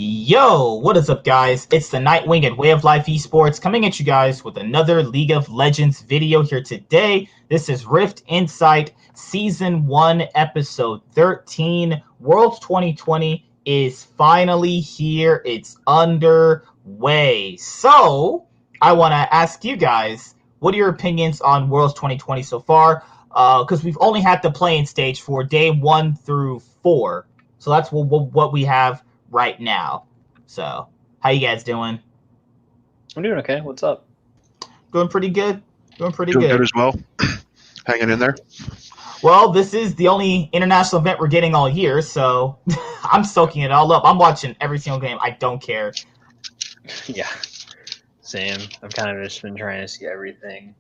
Yo, what is up, guys? It's the Nightwing at Way of Life Esports coming at you guys with another League of Legends video here today. This is Rift Insight Season 1, Episode 13. Worlds 2020 is finally here. It's underway. So, I want to ask you guys, what are your opinions on Worlds 2020 so far? Because we've only had the playing stage for day 1 through 4. So that's what we have right now. So, how you guys doing? I'm doing okay. What's up? Doing pretty good. Doing good as well. Hanging in there. Well, this is the only international event we're getting all year, so I'm soaking it all up. I'm watching every single game. I don't care. Yeah, same. I've kind of just been trying to see everything.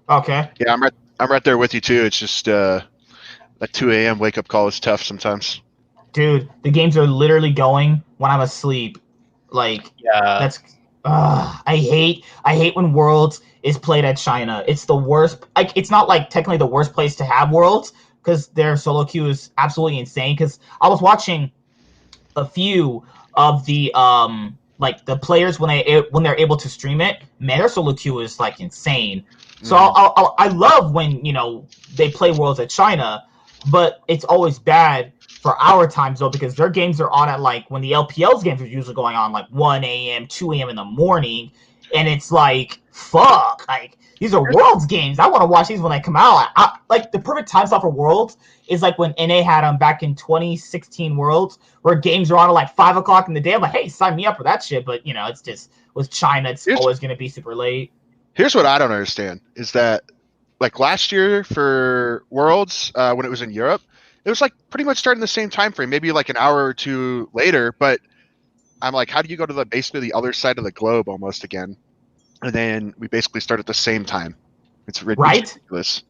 Okay. Yeah, I'm right there with you too. It's just that 2 a.m. wake up call is tough sometimes. Dude, the games are literally going when I'm asleep. Like, Yeah, that's I hate when Worlds is played at China. It's the worst. Like, it's not like technically the worst place to have Worlds because their solo queue is absolutely insane. Because I was watching a few of the like the players when they're able to stream it. Man, their solo queue is like insane. So I love when they play Worlds at China, but it's always bad for our time zone because their games are on at like when the LPL's games are usually going on like 1 a.m., 2 a.m. in the morning, and it's like fuck, like these are Worlds games. I want to watch these when they come out. Like the perfect time slot for Worlds is like when NA had them back in 2016 Worlds, where games are on at like 5 o'clock in the day. I'm like, hey, sign me up for that shit. But it's just with China, it's always going to be super late. Here's what I don't understand is that like last year for Worlds when it was in Europe, it was like pretty much starting the same time frame, maybe like an hour or two later. But I'm like, how do you go to basically the other side of the globe almost again? And then we basically start at the same time. It's ridiculous.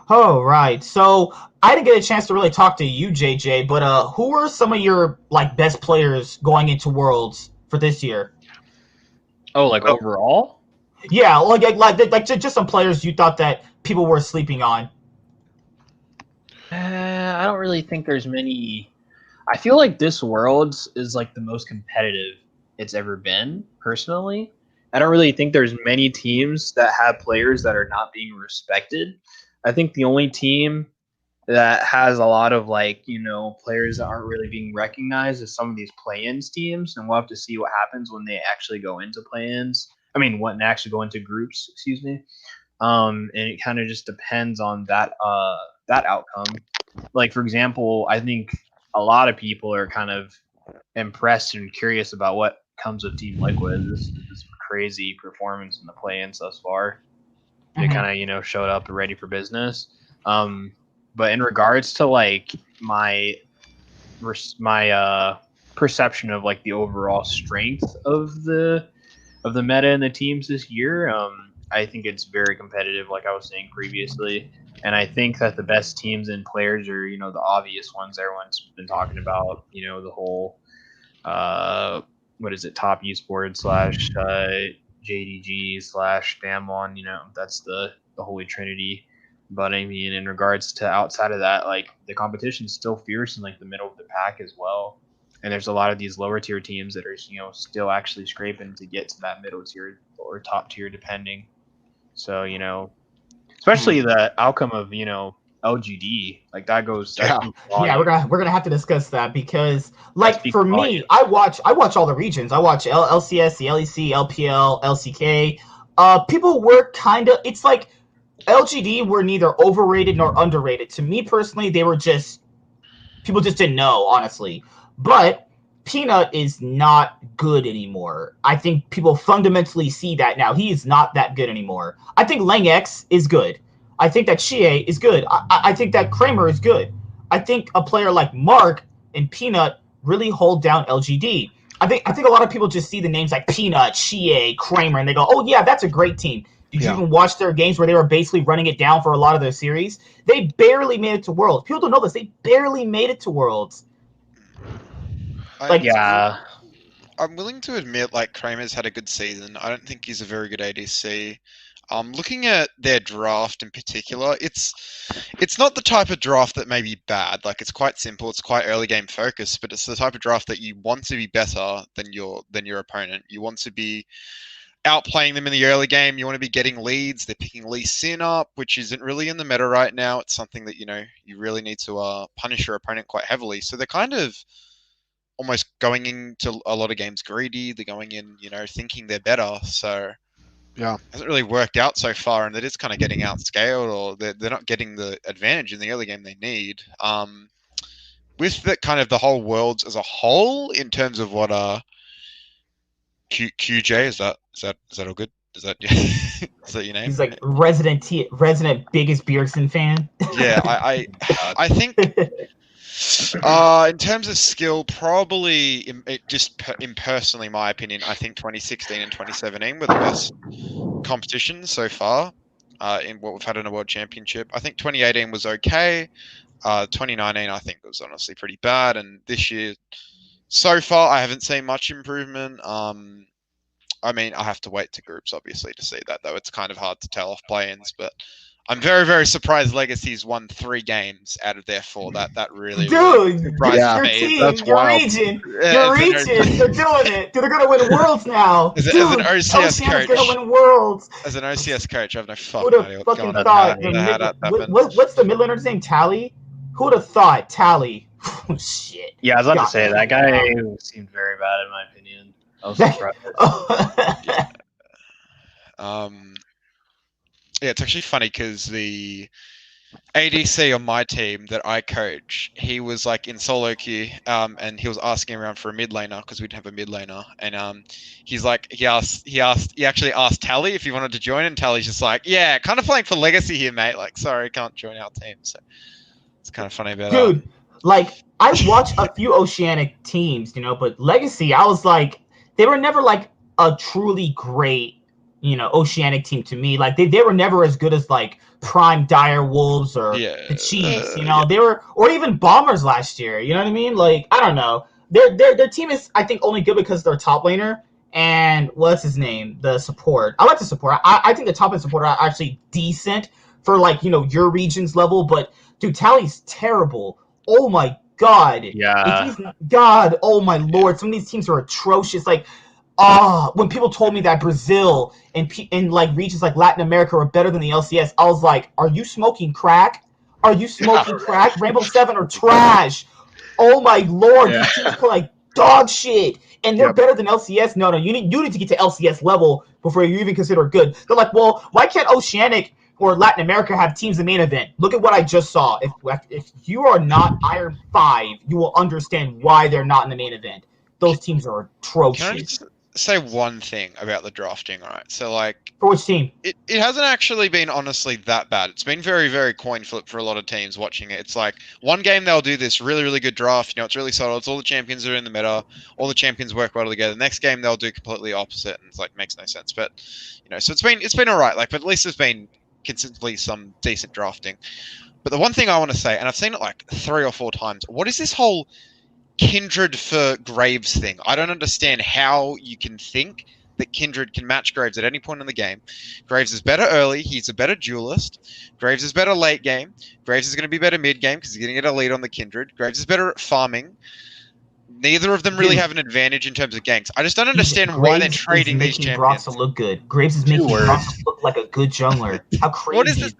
Oh, right. So I didn't get a chance to really talk to you, JJ, but who are some of your like best players going into Worlds for this year? Oh, like overall? Yeah, like just some players you thought that people were sleeping on. I don't really think there's many. I feel like this Worlds is like the most competitive it's ever been, personally. I don't really think there's many teams that have players that are not being respected. I think the only team that has a lot of players that aren't really being recognized is some of these play-ins teams, and we'll have to see what happens when they actually go into play-ins. I mean, when they actually go into groups, excuse me. And it kind of just depends on that outcome. Like, for example, I think a lot of people are kind of impressed and curious about what comes of Team Liquid. This crazy performance in the play-ins thus far. They kind of showed up ready for business. But in regards to like my perception of like the overall strength of the meta and the teams this year, I think it's very competitive, like I was saying previously. And I think that the best teams and players are, the obvious ones everyone's been talking about, the whole, what is it, Top Esports slash JDG slash Damwon, that's the holy trinity. But I mean, in regards to outside of that, like the competition's still fierce in like the middle of the pack as well. And there's a lot of these lower tier teams that are, still actually scraping to get to that middle tier or top tier, depending. So, especially the outcome of, LGD, like that goes. Yeah, we're gonna have to discuss that because, like, for me, I watch all the regions. I watch LCS, the LEC, LPL, LCK. People were kind of. It's like LGD were neither overrated nor underrated. To me personally, they were just people just didn't know, honestly. But Peanut is not good anymore. I think people fundamentally see that now. He is not that good anymore. I think Lang X is good. I think that Chie is good. I think that Kramer is good. I think a player like Mark and Peanut really hold down LGD. I think a lot of people just see the names like Peanut, Chie, Kramer, and they go, "Oh yeah, that's a great team." Did you even watch their games where they were basically running it down for a lot of their series? They barely made it to Worlds. People don't know this. They barely made it to Worlds. I'm willing to admit, like, Kramer's had a good season. I don't think he's a very good ADC. Looking at their draft in particular, it's not the type of draft that may be bad. Like, it's quite simple, it's quite early game focused, but it's the type of draft that you want to be better than your opponent. You want to be outplaying them in the early game. You want to be getting leads. They're picking Lee Sin up, which isn't really in the meta right now. It's something that you really need to punish your opponent quite heavily. So they're kind of almost going into a lot of games greedy. They're going in, thinking they're better. So Yeah. it hasn't really worked out so far, and that is kind of getting outscaled, or they're not getting the advantage in the early game they need. With the kind of the whole worlds as a whole, in terms of what QJ is that all good? Is that is that your name? He's like resident biggest Beardson fan. Yeah, I think in terms of skill, probably in personally my opinion, I think 2016 and 2017 were the best competitions so far in what we've had in a world championship. I think 2018 was okay. 2019 I think was honestly pretty bad, and this year so far I haven't seen much improvement. I mean, I have to wait to groups, obviously, to see that, though. It's kind of hard to tell off play-ins, but I'm very, very surprised Legacy's won 3 games out of their 4. That really, really surprised your me. team, That's your wild. region, they're doing it. Dude, they're gonna win worlds now. As an OCS Oceania's coach, gonna win worlds. as an OCS coach, I have no Who'd fucking have idea what's fucking going on. thought? What's the mid laner's name? Tally? Who would have thought Tally? Oh, shit. Yeah, I was about to say that guy seemed very bad in my opinion. I was surprised. Yeah, it's actually funny because the ADC on my team that I coach, he was like in solo queue, and he was asking around for a mid laner because we didn't have a mid laner, and he actually asked Tally if he wanted to join, and Tally's just like, yeah, kind of playing for Legacy here, mate. Like, sorry, can't join our team. So it's kind of funny about that. Dude, like I watched a few Oceanic teams, but Legacy, I was like, they were never like a truly great, Oceanic team to me. Like they were never as good as like Prime Dire Wolves or the Chiefs, they were, or even Bombers last year. You know what I mean? Like, I don't know. Their team is, I think, only good because they're top laner and what's his name? The support. I like the support. I think the top end support are actually decent for like, your region's level, but dude, Tally's terrible. Oh my god. Yeah. God, oh my lord. Some of these teams are atrocious. Like, when people told me that Brazil and like regions like Latin America are better than the LCS, I was like, are you smoking crack? Are you smoking crack? Rainbow Seven are trash. Oh my lord, these teams play like dog shit. And they're better than LCS. No, you need to get to LCS level before you even consider good. They're like, well, why can't Oceanic or Latin America have teams in main event? Look at what I just saw. If you are not Iron 5, you will understand why they're not in the main event. Those teams are atrocious. Can I just say one thing about the drafting, right? So, like, for which team? It hasn't actually been honestly that bad. It's been very, very coin flip for a lot of teams watching it. It's like one game they'll do this really, really good draft. It's really solid. It's all the champions are in the meta. All the champions work well together. The next game they'll do completely opposite, and it's like makes no sense. But so it's been all right. Like, but at least there's been consistently some decent drafting. But the one thing I want to say, and I've seen it like 3 or 4 times, what is this whole Kindred for Graves thing? I don't understand how you can think that Kindred can match Graves at any point in the game. Graves is better early. He's a better duelist. Graves is better late game. Graves is going to be better mid game because he's going to get a lead on the Kindred. Graves is better at farming. Neither of them really have an advantage in terms of ganks. I just don't understand why they're trading these champions. Brox look good. Graves is making Brox look like a good jungler. How crazy what is this?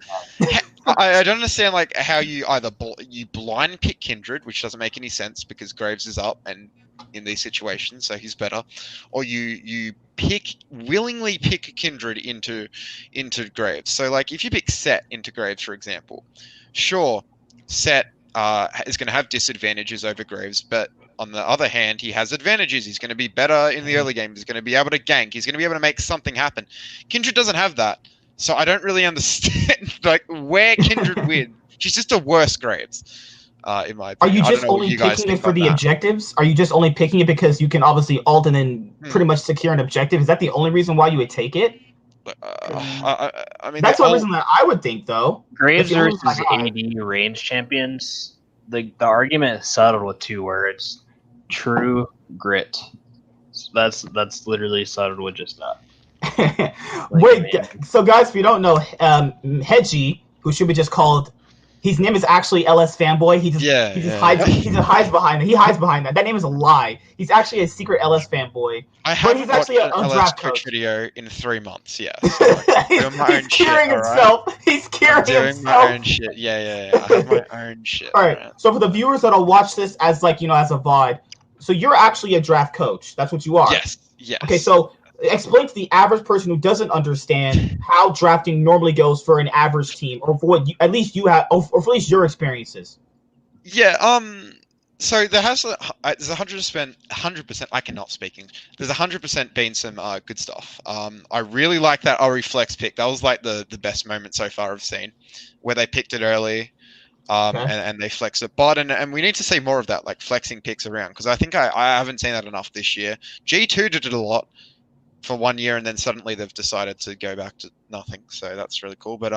I don't understand like how you either you blind pick Kindred, which doesn't make any sense because Graves is up and in these situations, so he's better, or you willingly pick Kindred into Graves. So like if you pick Set into Graves, for example, sure, Set is going to have disadvantages over Graves, but on the other hand, he has advantages. He's going to be better in the early game. He's going to be able to gank. He's going to be able to make something happen. Kindred doesn't have that. So I don't really understand like where Kindred wins. She's just a worse Graves, in my opinion. Are you just only picking it for the objectives? Are you just only picking it because you can obviously ult and then pretty much secure an objective? Is that the only reason why you would take it? I mean, that's one reason that I would think, though. Graves versus AD range champions. The argument is settled with 2 words: true grit. That's literally settled with just that. Wait, so guys, if you don't know, Hedgie, who should be just called, his name is actually LS Fanboy. He just hides behind it. He hides behind that. That name is a lie. He's actually a secret LS fanboy. I But he's haven't watched actually an a LS draft coach coach. video in 3 months. Yeah, so like, doing my own He's curing shit. All right, himself. He's curing doing himself. my own shit. Yeah. I have my own shit. All right. So for the viewers that'll watch this as like as a VOD, so you're actually a draft coach. That's what you are. Yes. Okay, so explain to the average person who doesn't understand how drafting normally goes for an average team, or for what at least you have, or for at least your experiences. Yeah. So there's 100%. I cannot speak English. There's 100% been some good stuff. I really like that Ori flex pick. That was like the best moment so far I've seen, where they picked it early. And they flex it. But and we need to see more of that, like flexing picks around, because I think I haven't seen that enough this year. G2 did it a lot for 1 year, and then suddenly they've decided to go back to nothing. So that's really cool. But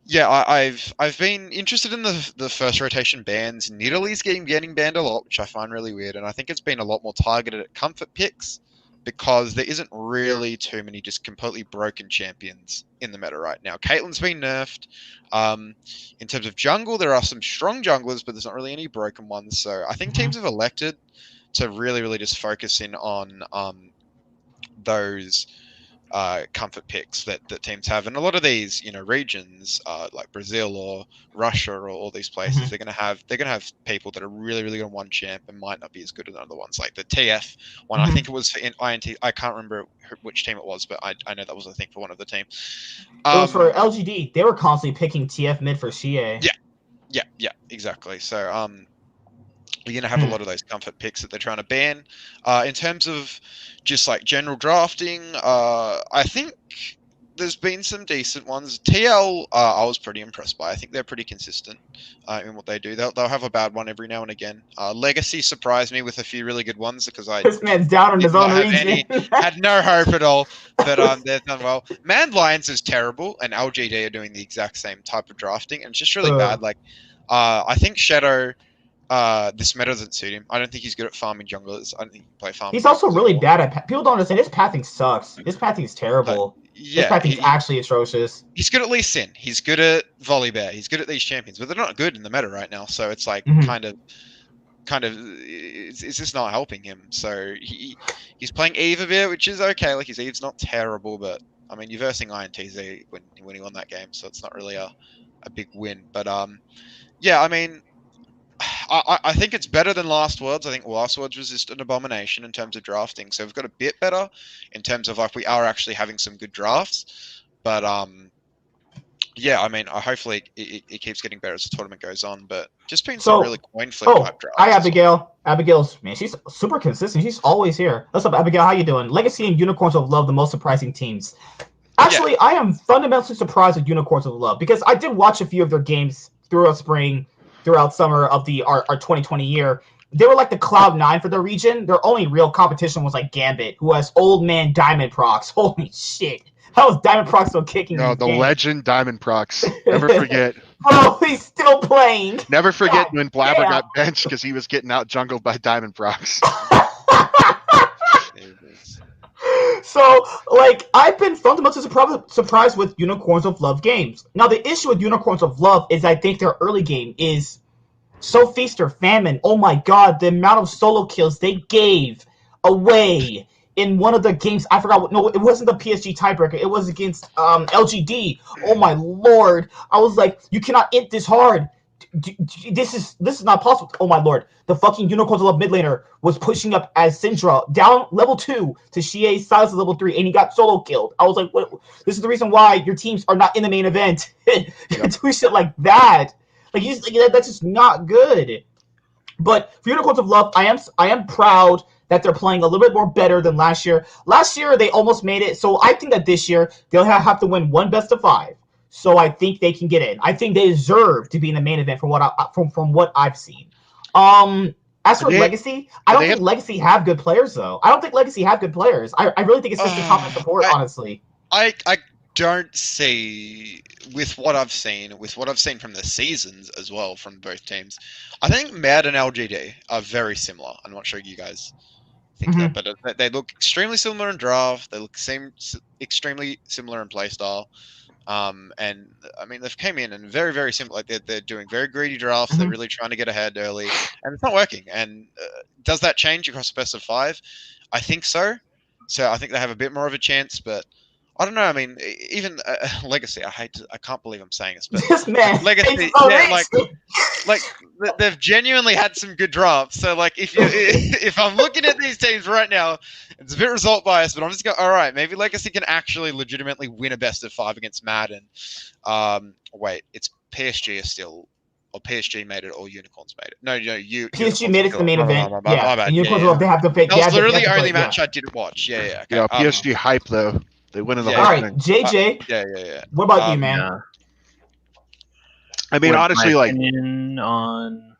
yeah, I've been interested in the first rotation bans. Nidalee getting banned a lot, which I find really weird, and I think it's been a lot more targeted at comfort picks, because there isn't really too many just completely broken champions in the meta right now. Caitlyn's been nerfed. In terms of jungle, there are some strong junglers, but there's not really any broken ones. So I think teams have elected to really just focus in on those comfort picks that teams have. And a lot of these, regions like Brazil or Russia or all these places, they're gonna have people that are really good on one champ and might not be as good as other ones. Like the TF one, I think it was in INT. I can't remember which team it was, but I know that was a thing for one of the team. It was for LGD. They were constantly picking TF mid for CA. Yeah, exactly. So you're going to have a lot of those comfort picks that they're trying to ban. In terms of just like general drafting, I think there's been some decent ones. TL, I was pretty impressed by. I think they're pretty consistent in what they do. They'll have a bad one every now and again. Legacy surprised me with a few really good ones, because this man's down in his own region. Had no hope at all. But they've done well. Manned Lions is terrible, and LGD are doing the exact same type of drafting, and it's just really bad. Like, I think Shadow. This meta doesn't suit him. I don't think he's good at farming junglers. I don't think he can play farming. He's also really bad at. People don't understand. His pathing sucks. His pathing is terrible. His pathing is actually atrocious. He's good at Lee Sin. He's good at Volibear. He's good at these champions, but they're not good in the meta right now. So it's like kind of, it's just not helping him. So he's playing Eve a bit, which is okay. Like his Eve's not terrible, but I mean you're versing INTZ when he won that game, so it's not really a big win. But yeah, I mean. I think it's better than Last Worlds. I think Last Worlds was just an abomination in terms of drafting. So we've got a bit better in terms of like we are actually having some good drafts. But yeah, I mean, hopefully it keeps getting better as the tournament goes on. But just been some really coin flip type drafts. Hi, Abigail. Abigail's, man, she's super consistent. She's always here. What's up, Abigail? How you doing? Legacy and Unicorns of Love, the most surprising teams. Actually, I am fundamentally surprised with Unicorns of Love, because I did watch a few of their games throughout spring, throughout summer of our 2020 year. They were like the Cloud9 for their region. Their only real competition was like Gambit, who has old man Diamond Procs. Holy shit. How is Diamond Procs still kicking? No, the legend Diamond Procs. Never forget. Bro, he's still playing. Never forget when Blabber got benched because he was getting out jungled by Diamond Procs. So, like, I've been fundamentally surprised with Unicorns of Love games. Now, the issue with Unicorns of Love is I think their early game is so feast or famine. Oh my god, the amount of solo kills they gave away in one of the games. I forgot. No, it wasn't the PSG tiebreaker. It was against LGD. Oh my lord. I was like, you cannot int this hard. This is not possible. Oh my lord. The fucking Unicorns of Love mid laner was pushing up as Syndra down level 2 to Xie's Silas level 3, and he got solo killed. I was like, what? This is the reason why your teams are not in the main event. Do shit like that. Like, that's just not good. But for Unicorns of Love, I am proud that they're playing a little bit more better than last year. Last year they almost made it, so I think that this year they'll have to win one best of 5. So I think they can get in. I think they deserve to be in the main event from what I've seen. As for Legacy, I don't think Legacy have good players though. I don't think Legacy have good players. I really think it's just the top of support, honestly. I don't see with what I've seen from the seasons as well from both teams. I think Mad and LGD are very similar. I'm not sure you guys think that, but they look extremely similar in draft. They look extremely similar in playstyle. And I mean, they've came in and very, very simple. Like they're doing very greedy drafts. They're really trying to get ahead early, and it's not working. And does that change across the best of 5? I think so. So I think they have a bit more of a chance, but I don't know. I mean, even Legacy. I can't believe I'm saying this, but This man, Legacy, so yeah, rich. they've genuinely had some good drafts. So like, if I'm looking at these teams right now, it's a bit result biased, but I'm just going, all right, maybe Legacy can actually legitimately win a best of 5 against Madden. Wait, it's PSG is still, or PSG made it, or Unicorns made it. No, you. PSG made it to the main event. My Yeah, bad. and Unicorns, they have the fake. That was literally the only match I didn't watch. Yeah. Okay. PSG hype though. They win in the All whole right, thing. JJ. Yeah. What about you, man? Yeah. I mean, honestly, like, on.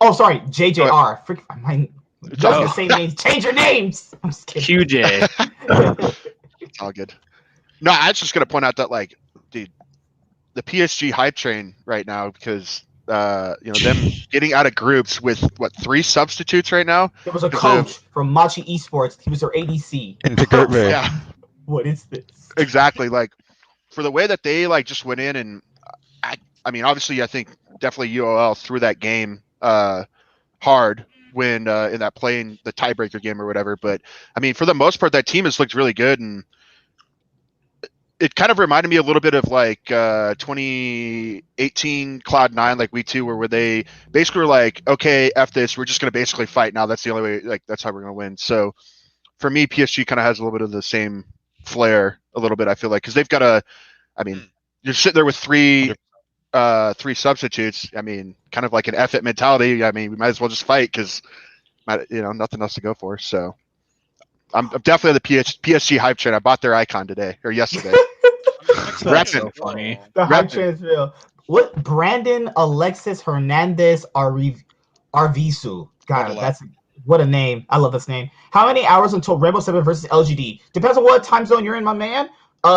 Oh, sorry, JJR. Frick, you guys all are the same names. Change your names. I'm just kidding. QJ. it's all good. No, I was just gonna point out that, like, dude, the PSG hype train right now, because them getting out of groups with 3 substitutes right now. There was a coach from Machi Esports. He was their ADC. Into Group B. Yeah, What is this? exactly. Like, for the way that they just went in, and I mean, obviously, I think definitely UOL threw that game hard when in that playing the tiebreaker game or whatever. But I mean, for the most part, that team has looked really good, and it kind of reminded me a little bit of like 2018 Cloud9, like we two, where they basically were like, okay, F this, we're just going to basically fight now. That's the only way, like, that's how we're going to win. So for me, PSG kind of has a little bit of the same flair a little bit, I feel like, because they've got I mean, you're sitting there with 3 substitutes. I mean, kind of like an F it mentality. I mean, we might as well just fight because, nothing else to go for. So I'm definitely on the PSG hype train. I bought their icon today or yesterday. That's so funny. The hype transfer. What? Brandon Alexis Hernandez Arvisu. God, what a name. I love this name. How many hours until Rainbow 7 versus LGD? Depends on what time zone you're in, my man.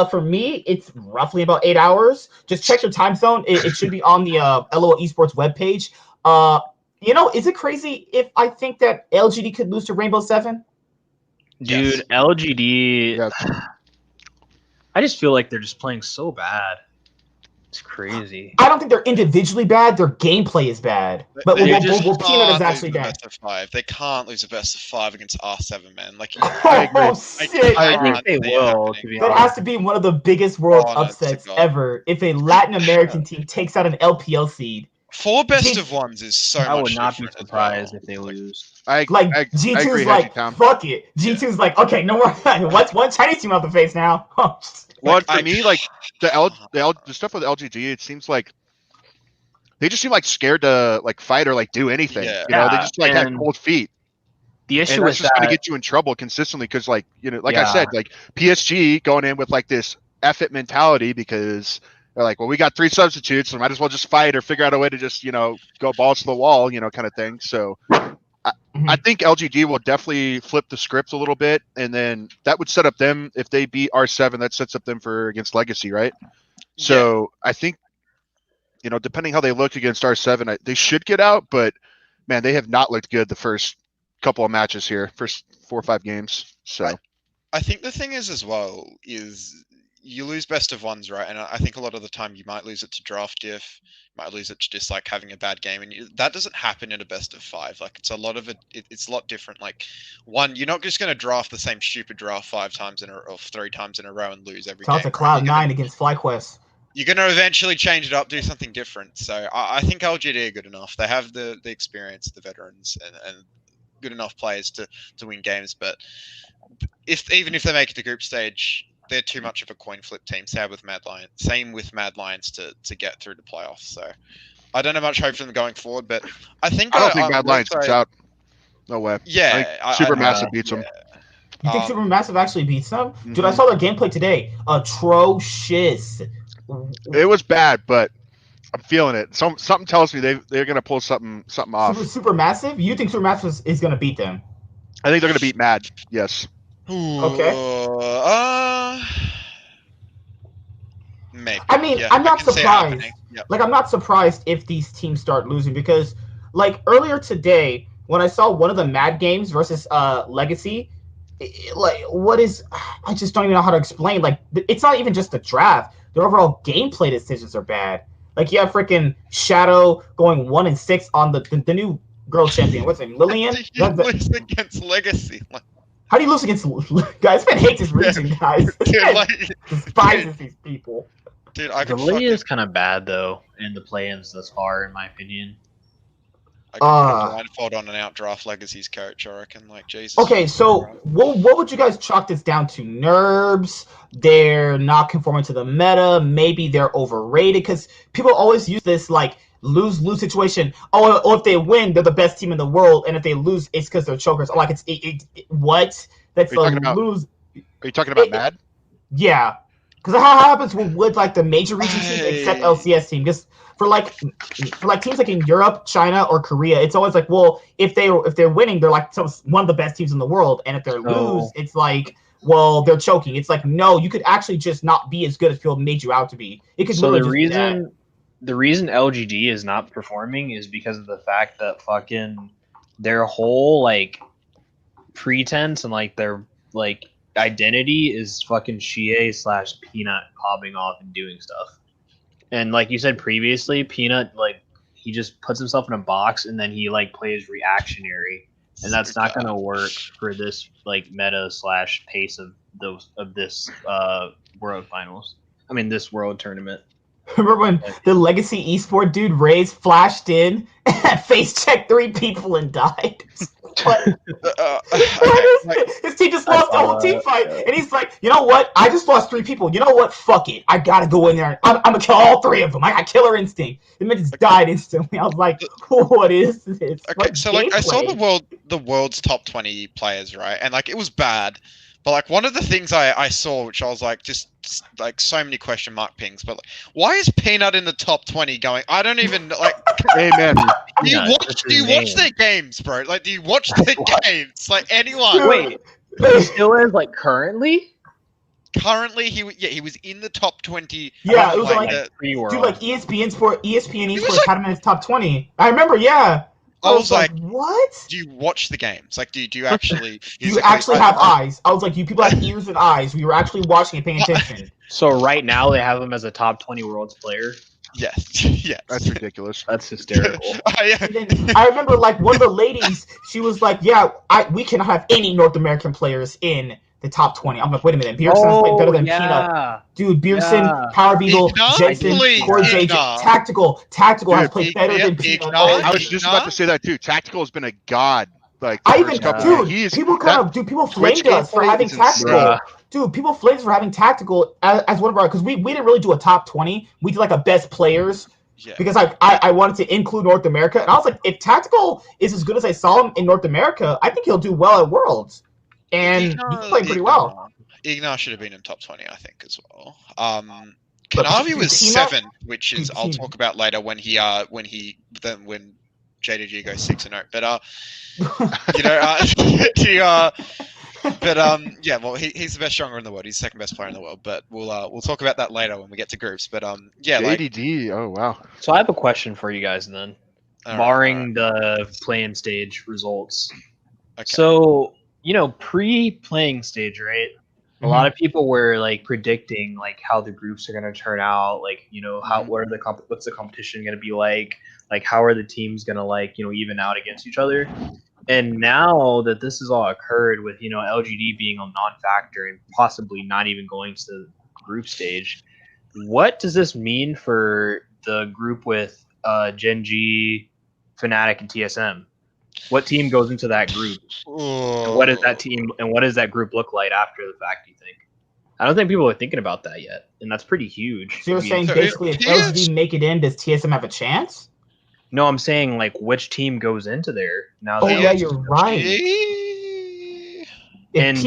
For me, it's roughly about 8 hours. Just check your time zone. It should be on the LOL Esports webpage. Is it crazy if I think that LGD could lose to Rainbow 7? Dude, Yes. LGD. Yes. I just feel like they're just playing so bad. It's crazy. I don't think they're individually bad. Their gameplay is bad. But They Peanut just is can't actually lose a bad. best of 5. They can't lose a best of 5 against R7, man. Like, Oh, shit. I think they see it will, happening. to be That honest. has to be one of the biggest world Honest to upsets God. ever. If a Latin American team takes out an LPL seed. 4 best of 1s is so much I would not be different as surprised well. if they Like, lose. I G2's agree, like, Hedgie-town. fuck it. G2's like, okay, no more. What's one Chinese team out the face now? Well, Like, for me, like the stuff with LGD, it seems like they just seem like scared to like fight or like do anything. Yeah. They just like have and cold feet, The issue and that's with just going to that, get you in trouble consistently. Because like I Yeah. said, like PSG going in with like this F it mentality because they're like, well, we got 3 substitutes, so might as well just fight or figure out a way to just go balls to the wall, kind of thing. So. I think LGD will definitely flip the script a little bit, and then that would set up them if they beat R7. That sets up them for against Legacy, right? So I think, depending how they look against R7, they should get out. But man, they have not looked good the first couple of matches here, first 4 or 5 games. So I think the thing is as well is you lose best of 1s, right? And I think a lot of the time you might lose it to draft diff, you might lose it to just like having a bad game, and that doesn't happen in a best of 5. Like it's a lot of it's a lot different. Like you're not just going to draft the same stupid draft 5 times or 3 times in a row and lose every Talk game. to Cloud9 against FlyQuest. You're going to eventually change it up, do something different. So I think LGD are good enough. They have the experience, the veterans, and good enough players to win games. But even if they make it to group stage, they're too much of a coin flip team. Same with Mad Lions to get through the playoffs. So I don't have much hope for them going forward. But I think I don't think Mad Lions gets out. No way. Yeah, I think Supermassive beats them. You think Supermassive actually beats them? Mm-hmm. Dude, I saw their gameplay today. Atrocious. It was bad, but I'm feeling it. Something tells me they're gonna pull something off. Supermassive? You think Supermassive is gonna beat them? I think they're gonna beat Mad. Yes. Okay. Maybe. I mean, Yeah, I'm not I can see it surprised. happening. Yep. Like, I'm not surprised if these teams start losing because, like, earlier today, when I saw one of the Mad Games versus Legacy, like what is? I just don't even know how to explain. Like it's not even just the draft. Their overall gameplay decisions are bad. Like you have freaking Shadow going 1-6 on the new girl champion. What's her name? Lillian. How do you lose against Legacy? Like, How do you lose against guys? This man hates his region, guys. This dude, man like, despises these people. dude, I The could Lee fucking, is kind of bad though in the play-ins thus far, in my opinion. I could put a blindfold on and outdraft Legacy's coach. I reckon. Like Jesus. Okay, so what would you guys chalk this down to? Nerves? They're not conforming to the meta. Maybe they're overrated because people always use this like lose situation. Oh, if they win, they're the best team in the world, and if they lose, it's because they're chokers. Like what? That's Are you talking the about- lose. Are you talking about Mad? Yeah, because how happens with like the major region teams except LCS team? Just for like teams like in Europe, China, or Korea, it's always like, well, if they're winning, they're like one of the best teams in the world, and if they lose, it's like, well, they're choking. It's like, no, you could actually just not be as good as people made you out to be. It could So really the reason LGD is not performing is because of the fact that fucking their whole like pretense and like their like identity is fucking Shie/Peanut popping off and doing stuff. And like you said previously, Peanut like he just puts himself in a box and then he like plays reactionary, and that's not gonna work for this like meta / pace of this world finals. I mean this world tournament. Remember when the Legacy Esport dude Raze flashed in and face checked 3 people and died? What? His team just lost the whole team fight, and he's like, you know what? I just lost 3 people. You know what? Fuck it. I gotta go in there. I'm gonna kill all 3 of them. I got killer instinct. The man just died instantly. I was like, what is this? Okay, so like I saw the world's top 20 players, right? And like it was bad. But like one of the things I saw, which I was like, just like so many question mark pings. But like, why is Peanut in the top 20 going? I don't even like. Amen. Do you watch their games, bro? Like, do you watch their games? Like anyone? Wait, he still is like currently. Currently, he was in the top 20. Yeah, it was like pre-world. Dude, like ESPN Esports had him in his top 20. I remember, yeah. I was like, what? Do you watch the games? Like, do you actually? You actually have eyes. I was like, you people have ears and eyes. We were actually watching and paying attention. So right now they have him as a top 20 worlds player. Yes, yes. That's ridiculous. That's hysterical. I remember, like, one of the ladies, she was like, yeah, we cannot have any North American players in the top 20. I'm like, wait a minute. Beerson has played better than Peanut. Dude, Beerson, Power Beagle, Jensen, Core JJ, Tactical has played better than Peanut. I was just about to say that too. Tactical has been a god. Like, people flamed us for having Tactical. Dude, people flamed us for having Tactical as one of our, because we didn't really do a top 20. We did like a best players. Yeah. Because I wanted to include North America, and I was like, if Tactical is as good as I saw him in North America, I think he'll do well at Worlds. And he's playing pretty well. Ignar should have been in top 20, I think, as well. Kanavi was 7, which is I'll talk about later when JDG goes 6-0. But yeah, well, he's the best stronger in the world. He's the second best player in the world. But we'll talk about that later when we get to groups. But yeah, JDD. Oh wow. So I have a question for you guys then, barring the play-in stage results. Okay. So pre-playing stage, right? A lot of people were like predicting like how the groups are going to turn out, like what's the competition going to be like how are the teams going to like even out against each other. And now that this has all occurred with LGD being a non-factor and possibly not even going to the group stage, what does this mean for the group with Gen G, Fnatic, and TSM? What team goes into that group? And what does that team and what does that group look like after the fact, do you think? I don't think people are thinking about that yet, and that's pretty huge. So you're saying basically if LGD make it in, does TSM have a chance? No, I'm saying like which team goes into there now. Yeah, you're right. And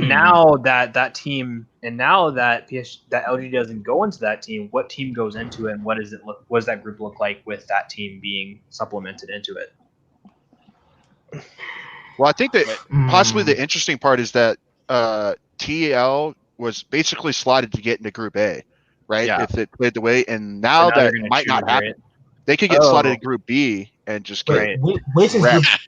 now that team, and now that LG doesn't go into that team, what team goes into it, and what does that group look like with that team being supplemented into it? Well, I think that possibly the interesting part is that TL was basically slotted to get into Group A, right? Yeah. If it played the way, and now that might not happen. They could get slotted in Group B and just get Which is wrecked.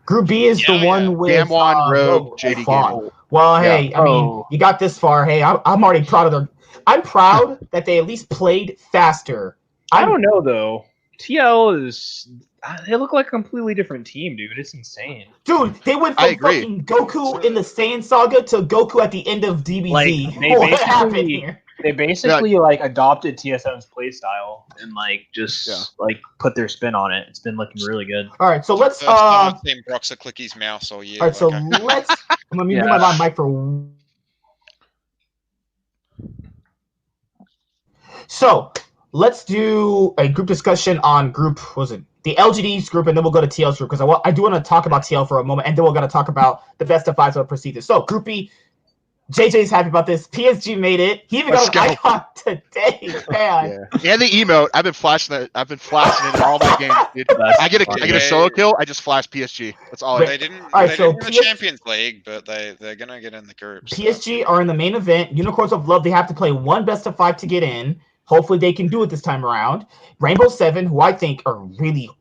Group B is the one with Gamwon, Rogue, JD Gaming. Well, hey, I mean, you got this far. Hey, I'm already proud of them. I'm proud that they at least played faster. I don't know though. TL they look like a completely different team, dude. It's insane. Dude, they went from fucking Goku in the Saiyan Saga to Goku at the end of DBZ. Like, what happened here? They basically like adopted TSM's playstyle and like just like put their spin on it. It's been looking really good. All right, so let's First time I've seen Broxah click his mouse all year. All right, so let's let me move my mic for. So let's do a group discussion on the LGD's group, and then we'll go to TL's group because I do want to talk about TL for a moment, and then we're going to talk about the best of fives of procedures. So Group B, JJ's happy about this. PSG made it. He even got an icon today, man. Yeah, the emote. I've been flashing it in all my games, dude. I get a solo kill. I just flash PSG. That's all. They didn't. They didn't win the Champions League, but they're gonna get in the group. PSG are in the main event. Unicorns of Love. They have to play one best of five to get in. Hopefully they can do it this time around. Rainbow Seven, who I think are really,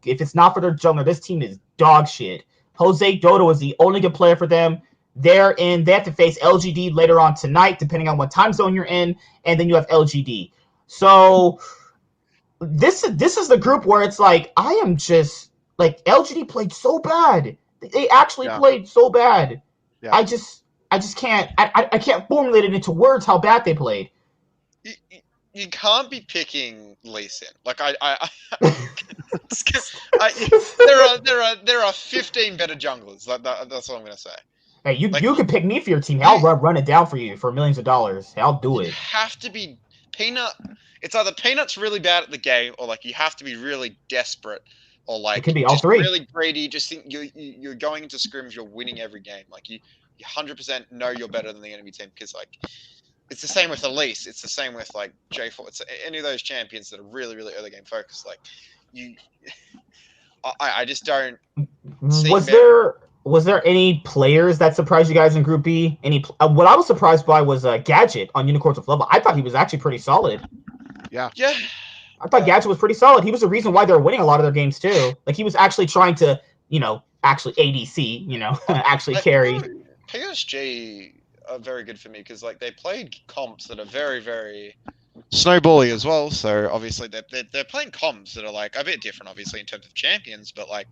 if it's not for their jungler, this team is dog shit. Jose Dodo is the only good player for them. They have to face LGD later on tonight, depending on what time zone you're in, and then you have LGD. So this is the group where it's like, I am just like, LGD played so bad. They actually played so bad. Yeah. I just can't I can't formulate it into words how bad they played. You can't be picking Lee Sin. Like there are 15 better junglers. That's what I'm gonna say. Hey, you can pick me for your team. I'll run it down for you for millions of dollars. Hey, I'll do it. You have to be Peanut. It's either Peanut's really bad at the game, or like you have to be really desperate, or like it can be all three. Really greedy. Just think you're going into scrims, you're winning every game. Like you 100% know you're better than the enemy team because like. It's the same with Elise. It's the same with like J4. It's any of those champions that are really, really early game focused. Like I just don't. Was there any players that surprised you guys in Group B? What I was surprised by was Gadget on Unicorns of Love. I thought he was actually pretty solid. Yeah. I thought Gadget was pretty solid. He was the reason why they're winning a lot of their games too. Like he was actually trying to, actually ADC, actually carry. PSG. Are very good for me because like they played comps that are very, very snowbally as well. So obviously they're playing comps that are like a bit different, obviously in terms of champions, but like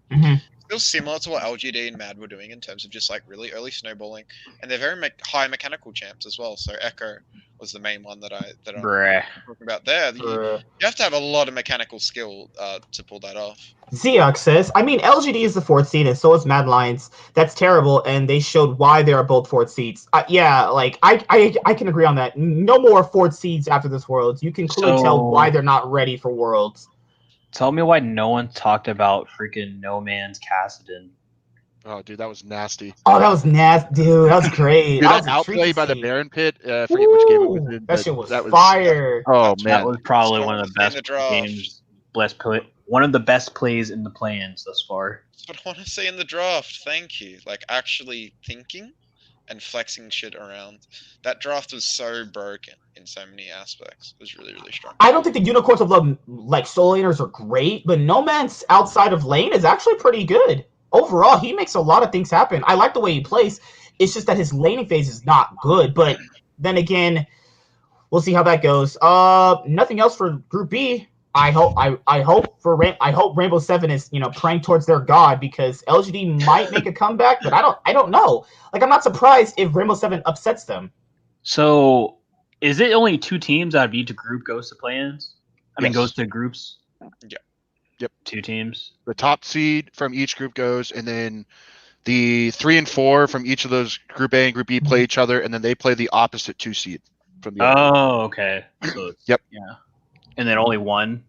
still similar to what LGD and Mad were doing in terms of just like really early snowballing, and they're very high mechanical champs as well. So Echo was the main one that I'm talking about there. You have to have a lot of mechanical skill to pull that off. Zeok says, I mean, LGD is the 4th seed, and so is Mad Lions. That's terrible, and they showed why they are both 4th seeds. Like, I can agree on that. No more 4th seeds after this Worlds. You can clearly tell why they're not ready for Worlds. Tell me why no one talked about freaking No Man's Kassadin. Oh, dude, that was nasty. Oh, that was nasty, dude. That was great. Dude, that outplay by the Baron Pit. I forget which game it was in. That shit was fire. Oh, man. That was probably one of the best games. One of the best plays in the play-ins thus far. That's what I want to see in the draft. Thank you. Like, actually thinking and flexing shit around. That draft was so broken in so many aspects. It was really, really strong. I don't think the Unicorns of Love, like, solo laners are great, but No Man's outside of lane is actually pretty good. Overall, he makes a lot of things happen. I like the way he plays. It's just that his laning phase is not good. But then again, we'll see how that goes. Nothing else for Group B. I hope Rainbow Seven is praying towards their god because LGD might make a comeback, but I don't know. Like I'm not surprised if Rainbow Seven upsets them. So, is it only 2 teams out of each group goes to play-ins? I mean, goes to groups. Yeah. Yep. 2 teams. The top seed from each group goes, and then the 3 and 4 from each of those Group A and Group B play each other, and then they play the opposite 2 seed from the other. Oh, okay. So yep. Yeah. And then only one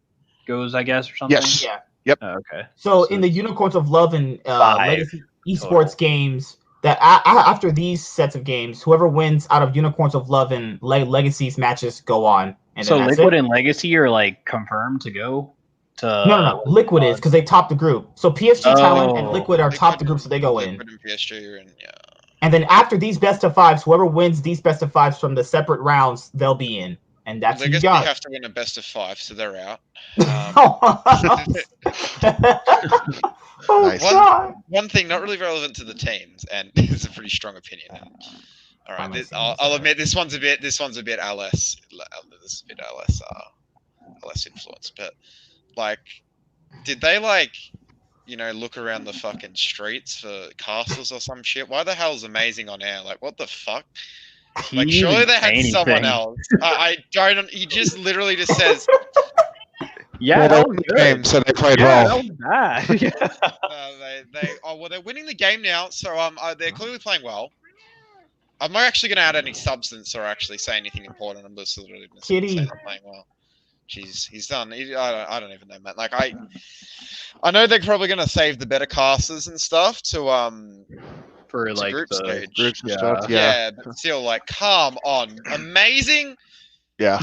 goes, I guess, or something? Yes. Yeah. Yep. Oh, okay. So in the Unicorns of Love and Legacy Esports games, that after these sets of games, whoever wins out of Unicorns of Love and Legacy's matches go on. And so Liquid and Legacy are like confirmed to go to. No. Liquid is because they top the group. So PSG Talent and Liquid are top the group, so they go in. Liquid and PSG and yeah. And then after these best of fives, whoever wins these best of fives from the separate rounds, they'll be in. and that's who you Legacy got. have to win a best of 5, so they're out. Oh, Nice. God. One thing not really relevant to the teams, and it's a pretty strong opinion. All right, I'll admit this one's a bit LS. This is a bit LS influence, but like, did they like, look around the fucking streets for castles or some shit? Why the hell is Amazing on air? Like, what the fuck? Like, surely they had someone else. I don't. He just literally just says. Yeah, that was good. Game, so they played Yeah, well. that was bad. Yeah. They're winning the game now, so they're clearly playing well. I'm not actually going to add any substance or actually say anything important. I'm just literally going to say they're playing well. Jeez, he's done. I don't even know, man. Like I know they're probably going to save the better casters and stuff to For like group the stage. Groups and Yeah. stuff. Yeah, but still, like, come on, Amazing. Yeah.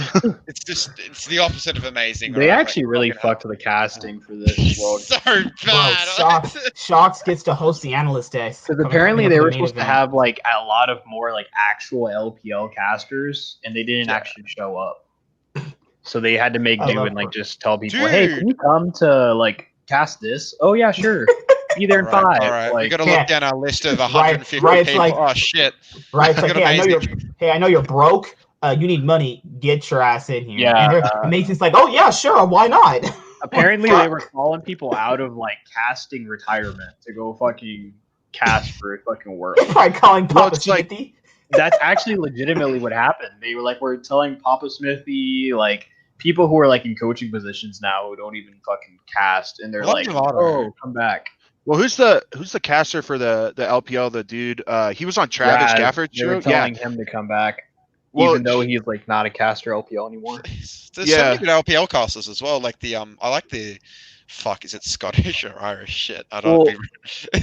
It's the opposite of amazing. They right? actually Like, really fucking fucked the casting for this world. so Bro, bad. Shocks gets to host the analyst desk. Because apparently they Coming up were with the main supposed to event. have like a lot of more like actual LPL casters, and they didn't Yeah. actually show up. So they had to make I do love and like her. just tell people, "Hey, Dude. can you come to like cast this?" Oh yeah, sure. Be there in 5. All right. We Like, got to Yeah. look down our list of 150 right, it's people. like- Oh shit! Right, it's We like, got hey, I know you're broke. You need money. Get your ass in here. Yeah, And Mason's like, oh yeah, sure, why not? apparently they were calling people out of like casting retirement to go fucking cast for a fucking world. Probably calling Well, Papa it's like- Smithy. That's actually legitimately what happened. They were like, we're telling Papa Smithy, like people who are like in coaching positions now who don't even fucking cast, and they're Love like, Gelato. "Oh, come back." Well, who's the caster for the LPL? The dude, he was on Travis Raz, Gafford's they were show. Yeah. telling him to come back, Well, even though he's like not a caster LPL anymore. There's Yeah. so many good LPL casters as well. Like the I like the. Fuck, is it Scottish or Irish? Shit, I don't. Well,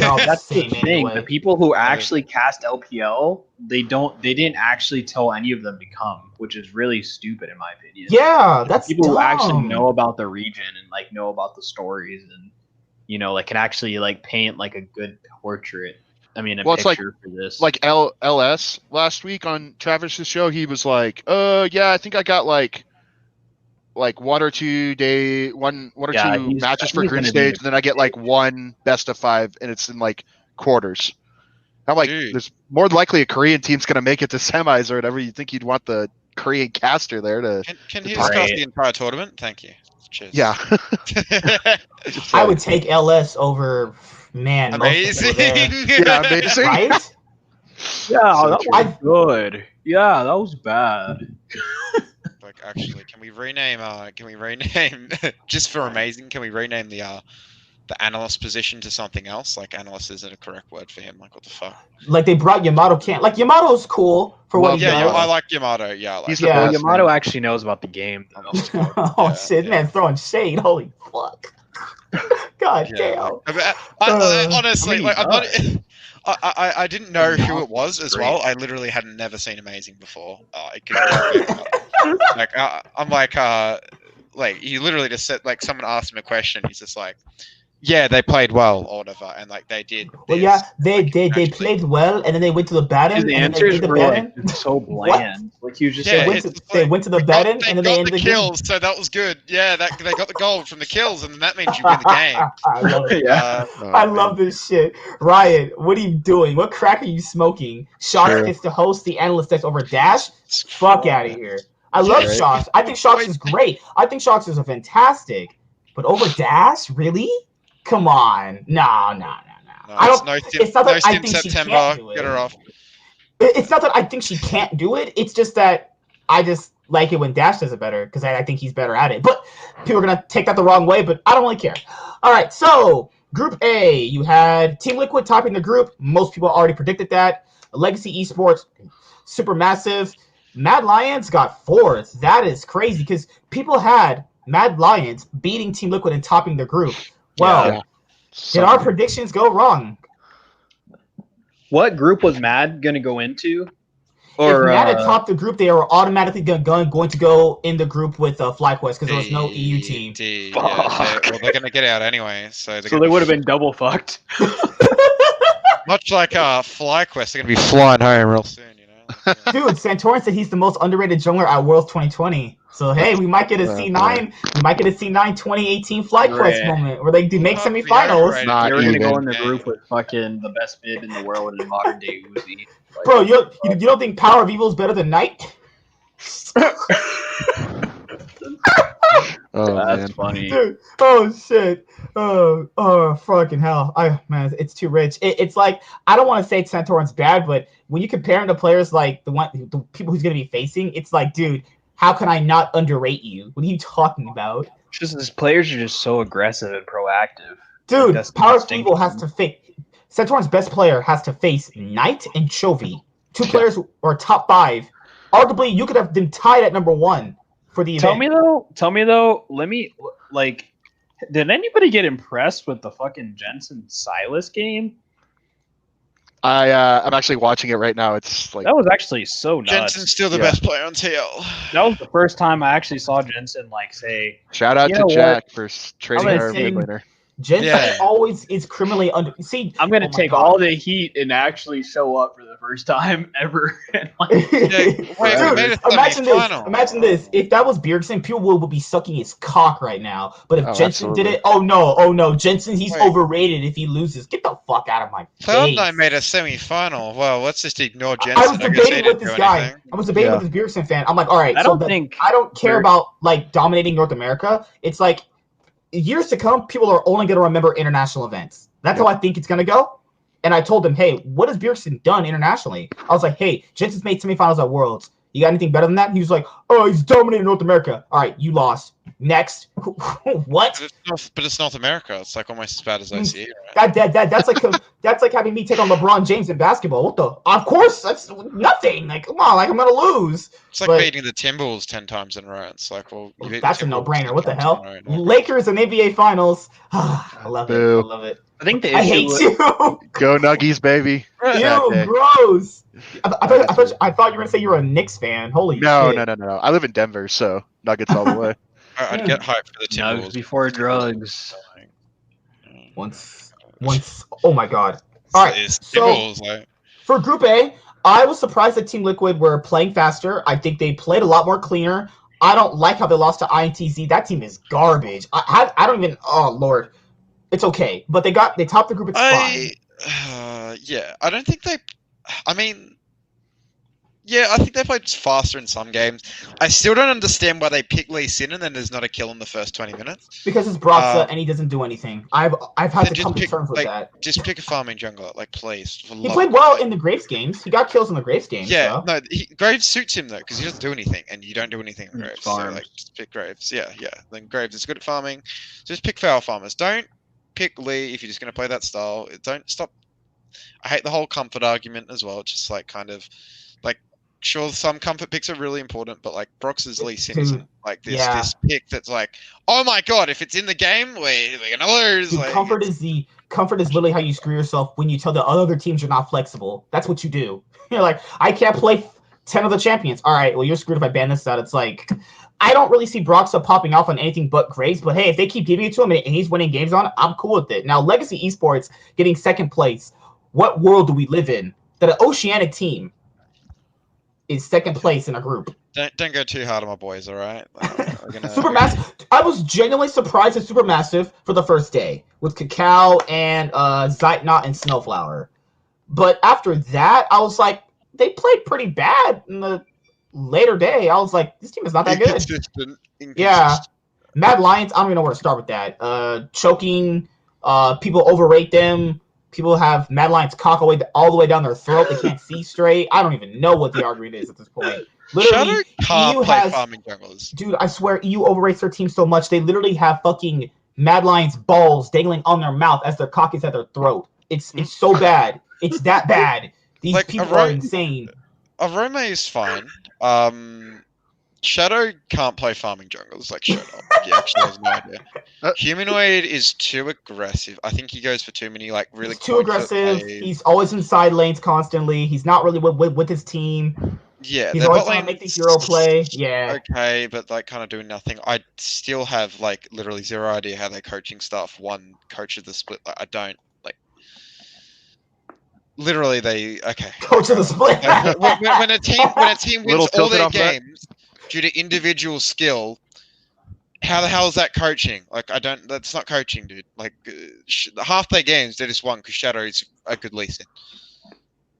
No, That's the Same thing. anyway. The people who actually cast LPL, they didn't actually tell any of them to come, which is really stupid in my opinion. Yeah, that's People who actually dumb. know about the region and like know about the stories and like can actually like paint like a good portrait. I mean, a Well, it's like- picture for this. Like LS last week on Travis's show, he was like, yeah, I think I got like one or two Yeah, matches for he's group gonna be stage, the and then I get like one best of 5, and it's in like quarters. I'm like, Dude. there's more than likely a Korean team's gonna make it to semis or whatever. You think you'd want the Korean caster there to? Can he Right. cast the entire tournament? Thank you. Cheers. Yeah. I would take LS over most of the Amazing. people there. Yeah, amazing. Right? yeah, So that true. was good. Yeah, that was bad. Like, actually, can we rename just for amazing? Can we rename the analyst position to something else? Like, analyst isn't a correct word for him. Like, what the fuck? Like they brought Yamato Camp. Like Yamato's cool for what he Yeah, does. I like Yamato. Yeah, I like He's him. the Yeah. Well, best, Yamato man. actually knows about the game. Oh Yeah, shit, yeah. man, throwing shade. Holy fuck. God Yeah, damn. honestly, I mean, like, I'm not. he I didn't know who it was as Great. well. I literally had never seen Amazing before. I'm like he literally just said, like, someone asked him a question. He's just like, yeah, they played well or whatever, and like they did. Well, this. yeah, they actually- played well, and then they went to the Baden. His and then they answers did the were Baden. like so bland. Like he was just Yeah, They like, went, it's to, they like, went to the They Baden, got and then they ended the the game. kills, so that was good. Yeah, they got the gold from the kills, and that means you win the game. I love it. yeah. Oh, I man. love this shit. Ryan, what are you doing? What crack are you smoking? Shots Sure. gets to host the analyst desk over Dash? Fuck out of here. I love Right. Shots. I think Shots is great. I think Shots is a fantastic. But over Dash? Really? Come on. No. No, I don't- it's not that I Stim think she September. can't do it. Get her off. It's not that I think she can't do it. It's just that I just like it when Dash does it better because I think he's better at it. But people are going to take that the wrong way, but I don't really care. All right, so Group A, you had Team Liquid topping the group. Most people already predicted that. Legacy Esports, Supermassive. Mad Lions got 4th. That is crazy because people had Mad Lions beating Team Liquid and topping the group. Well, Yeah. did our predictions go wrong? What group was Mad gonna go into? If Or Mad had topped the group, they were automatically going to go in the group with FlyQuest because there was no EU team. Fuck. They're gonna get out anyway, so so they would have been double fucked. much like FlyQuest. They're gonna be flying home real soon, you know. Dude, Santorin said he's the most underrated jungler at Worlds 2020. So hey, we might get a C9. We might get a C9 2018 Flight Quest moment where they do make semifinals. Not You're gonna go even. in the group with fucking the best mid in the world in modern day Uzi. Like, Bro, you don't think Power of Evil is better than Knight? Oh that's man. funny. Dude, oh shit. Oh fucking hell. Man, it's too rich. It's like I don't want to say Santorin's bad, but when you compare him to players like the people he's gonna be facing, it's like, dude, how can I not underrate you? What are you talking about? Just his players are just so aggressive and proactive. Dude, That's Power of distinct. Evil has to face Santorin's best player has to face Knight and Chovy. Two players who are top 5. Arguably, you could have been tied at number 1 for the event. Tell me though, let me like did anybody get impressed with the fucking Jensen Silas game? I'm actually watching it right now. It's like That was actually so nuts. Jensen's still the best player on TL. That was the first time I actually saw Jensen like say, shout out You to know Jack for trading gonna our say- mid laner. Jensen Yeah. always is criminally under. See, I'm gonna oh my take God. all the heat and actually show up for the first time ever. And, like, Dude, Wait, we made a imagine this. semi-final. Imagine this. If that was Bjergsen, people would be sucking his cock right now. But if Oh, Jensen did absolutely. it, oh no, Jensen, he's Wait. overrated if he loses. Get the fuck out of my face. Cloud9 made a semi-final. Well, let's just ignore I Jensen. was guess he debating with didn't this do guy. anything. I was debating Yeah. with this Bjergsen fan. I'm like, all right, I so don't think I don't care Bjer- about like dominating North America. It's like years to come, people are only going to remember international events. That's how I think it's going to go. And I told him, hey, what has Bjergsen done internationally? I was like, hey, Jensen's made semifinals at Worlds. You got anything better than that? He was like, oh, he's dominating North America. All right, you lost. Next. What? But it's North America. It's like almost as bad as OCE, right? That's like having me take on LeBron James in basketball. What the? Of course, that's nothing. Like, come on, like I'm gonna lose. It's like But- beating the Timberwolves 10 times in a row. It's like, well, you beat That's the a Timberwolves no-brainer. 10 What the times hell? in a row, no. Lakers and NBA Finals. I love it. Boo. I love it. I think the I issue hate was, you. Go Nuggies, baby. Sad Ew, day. gross. I thought you were gonna say you were a Knicks fan. Holy No, shit. no. I live in Denver, so Nuggets all the way. I'd get hyped for the Nugs Timberwolves. before drugs. Once. Oh my god. All right. It's So Timberwolves, like, for Group A, I was surprised that Team Liquid were playing faster. I think they played a lot more cleaner. I don't like how they lost to INTZ. That team is garbage. I don't even. Oh lord, it's okay. But they topped the group. It's fine. Yeah, I don't think they. I mean, yeah, I think they played faster in some games. I still don't understand why they pick Lee Sin and then there's not a kill in the first 20 minutes. Because it's Broxa and he doesn't do anything. I've had Then to come to terms with that. Just pick a farming jungler, like, please. He played well in the Graves games. He got kills in the Graves games. Yeah, so. no, Graves suits him though because he doesn't do anything, and you don't do anything in Graves. So, Farms. like, just pick Graves. Yeah. Then Graves is good at farming. Just pick foul farmers. Don't pick Lee if you're just gonna play that style. Don't stop. I hate the whole comfort argument as well. It's just like kind of like sure some comfort picks are really important, but like Brox's Lee Sin isn't like this pick that's like, oh my god, if it's in the game, we're gonna lose. Dude, like, comfort is literally how you screw yourself when you tell the other teams you're not flexible. That's what you do. You're like, I can't play 10 of the champions. All right, well you're screwed if I ban this out. It's like I don't really see Broxa popping off on anything but Graves, but hey, if they keep giving it to him and he's winning games on it, I'm cool with it. Now Legacy Esports getting second place. What world do we live in that an Oceanic team is second place in a group? don't go too hard on my boys, all right? Supermassive. I was genuinely surprised at Supermassive for the first day with Cacao and Zeitnot and Snowflower. But after that, I was like, they played pretty bad in the later day. I was like, this team is not that good. Inconsistent. Yeah. Mad Lions, I don't even know where to start with that. Choking, people overrate them. People have Mad Lions cock all the way down their throat. They can't see straight. I don't even know what the argument is at this point. Literally, Shadow can't EU play has, farming junglers. dude, I swear, EU overrates their team so much. They literally have fucking Mad Lions balls dangling on their mouth as their cock is at their throat. It's so bad. It's that bad. These Like, people are insane. Aroma is fine. Shadow can't play farming junglers. Like, shut up. He actually has no idea. Humanoid is too aggressive. I think he goes for too many, like, really He's too aggressive. He's always in side lanes constantly. He's not really with his team. Yeah, He's their always bot trying lane to make the hero play. Yeah. okay, but like kind of doing nothing. I still have like literally zero idea how they're coaching stuff. One coaches the split. Like, I don't literally they okay. Go to the split. Like, when a team Little wins all tilted their off that. games due to individual skill, how the hell is that coaching? Like that's not coaching, dude. Like half their games they just won because Shadow is a good Lee Sin.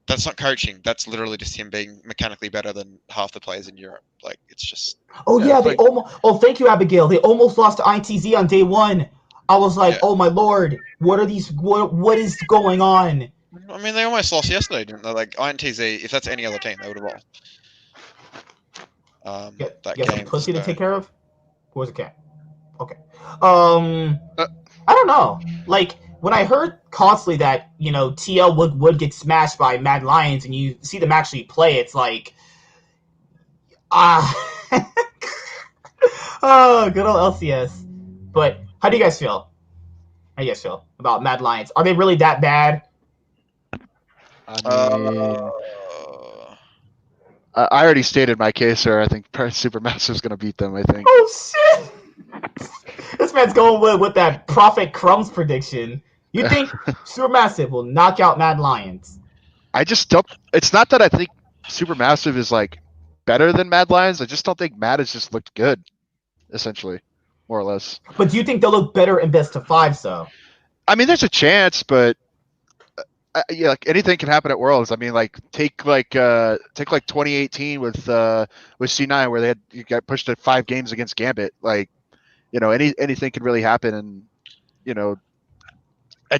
That's not coaching. That's literally just him being mechanically better than half the players in Europe. Like it's just. Oh yeah, it's they like- almost. Oh, thank you, Abigail. They almost lost to ITZ on day one. I was like, Yeah. oh my lord, what are these? What is going on? I mean, they almost lost yesterday, didn't they? Like INTZ, if that's any other team, they would have lost. That You got some game. pussy to so- take care of. Who was a cat? Okay. Uh, I don't know. Like when I heard constantly that TL would get smashed by Mad Lions, and you see them actually play, it's like oh, good old LCS. But how do you guys feel? How do you guys feel about Mad Lions? Are they really that bad? I mean, I already stated my case, sir. I think Supermassive's going to beat them, I think. Oh shit! This man's going with that Prophet Crumbs prediction. You think Supermassive will knock out Mad Lions? I just don't. It's not that I think Supermassive is like better than Mad Lions. I just don't think Mad has just looked good, essentially, more or less. But do you think they'll look better in best of fives, though? I mean, there's a chance, but yeah, like anything can happen at Worlds. I mean, like take 2018 with C9 where you got pushed to 5 games against Gambit. Like, anything can really happen, and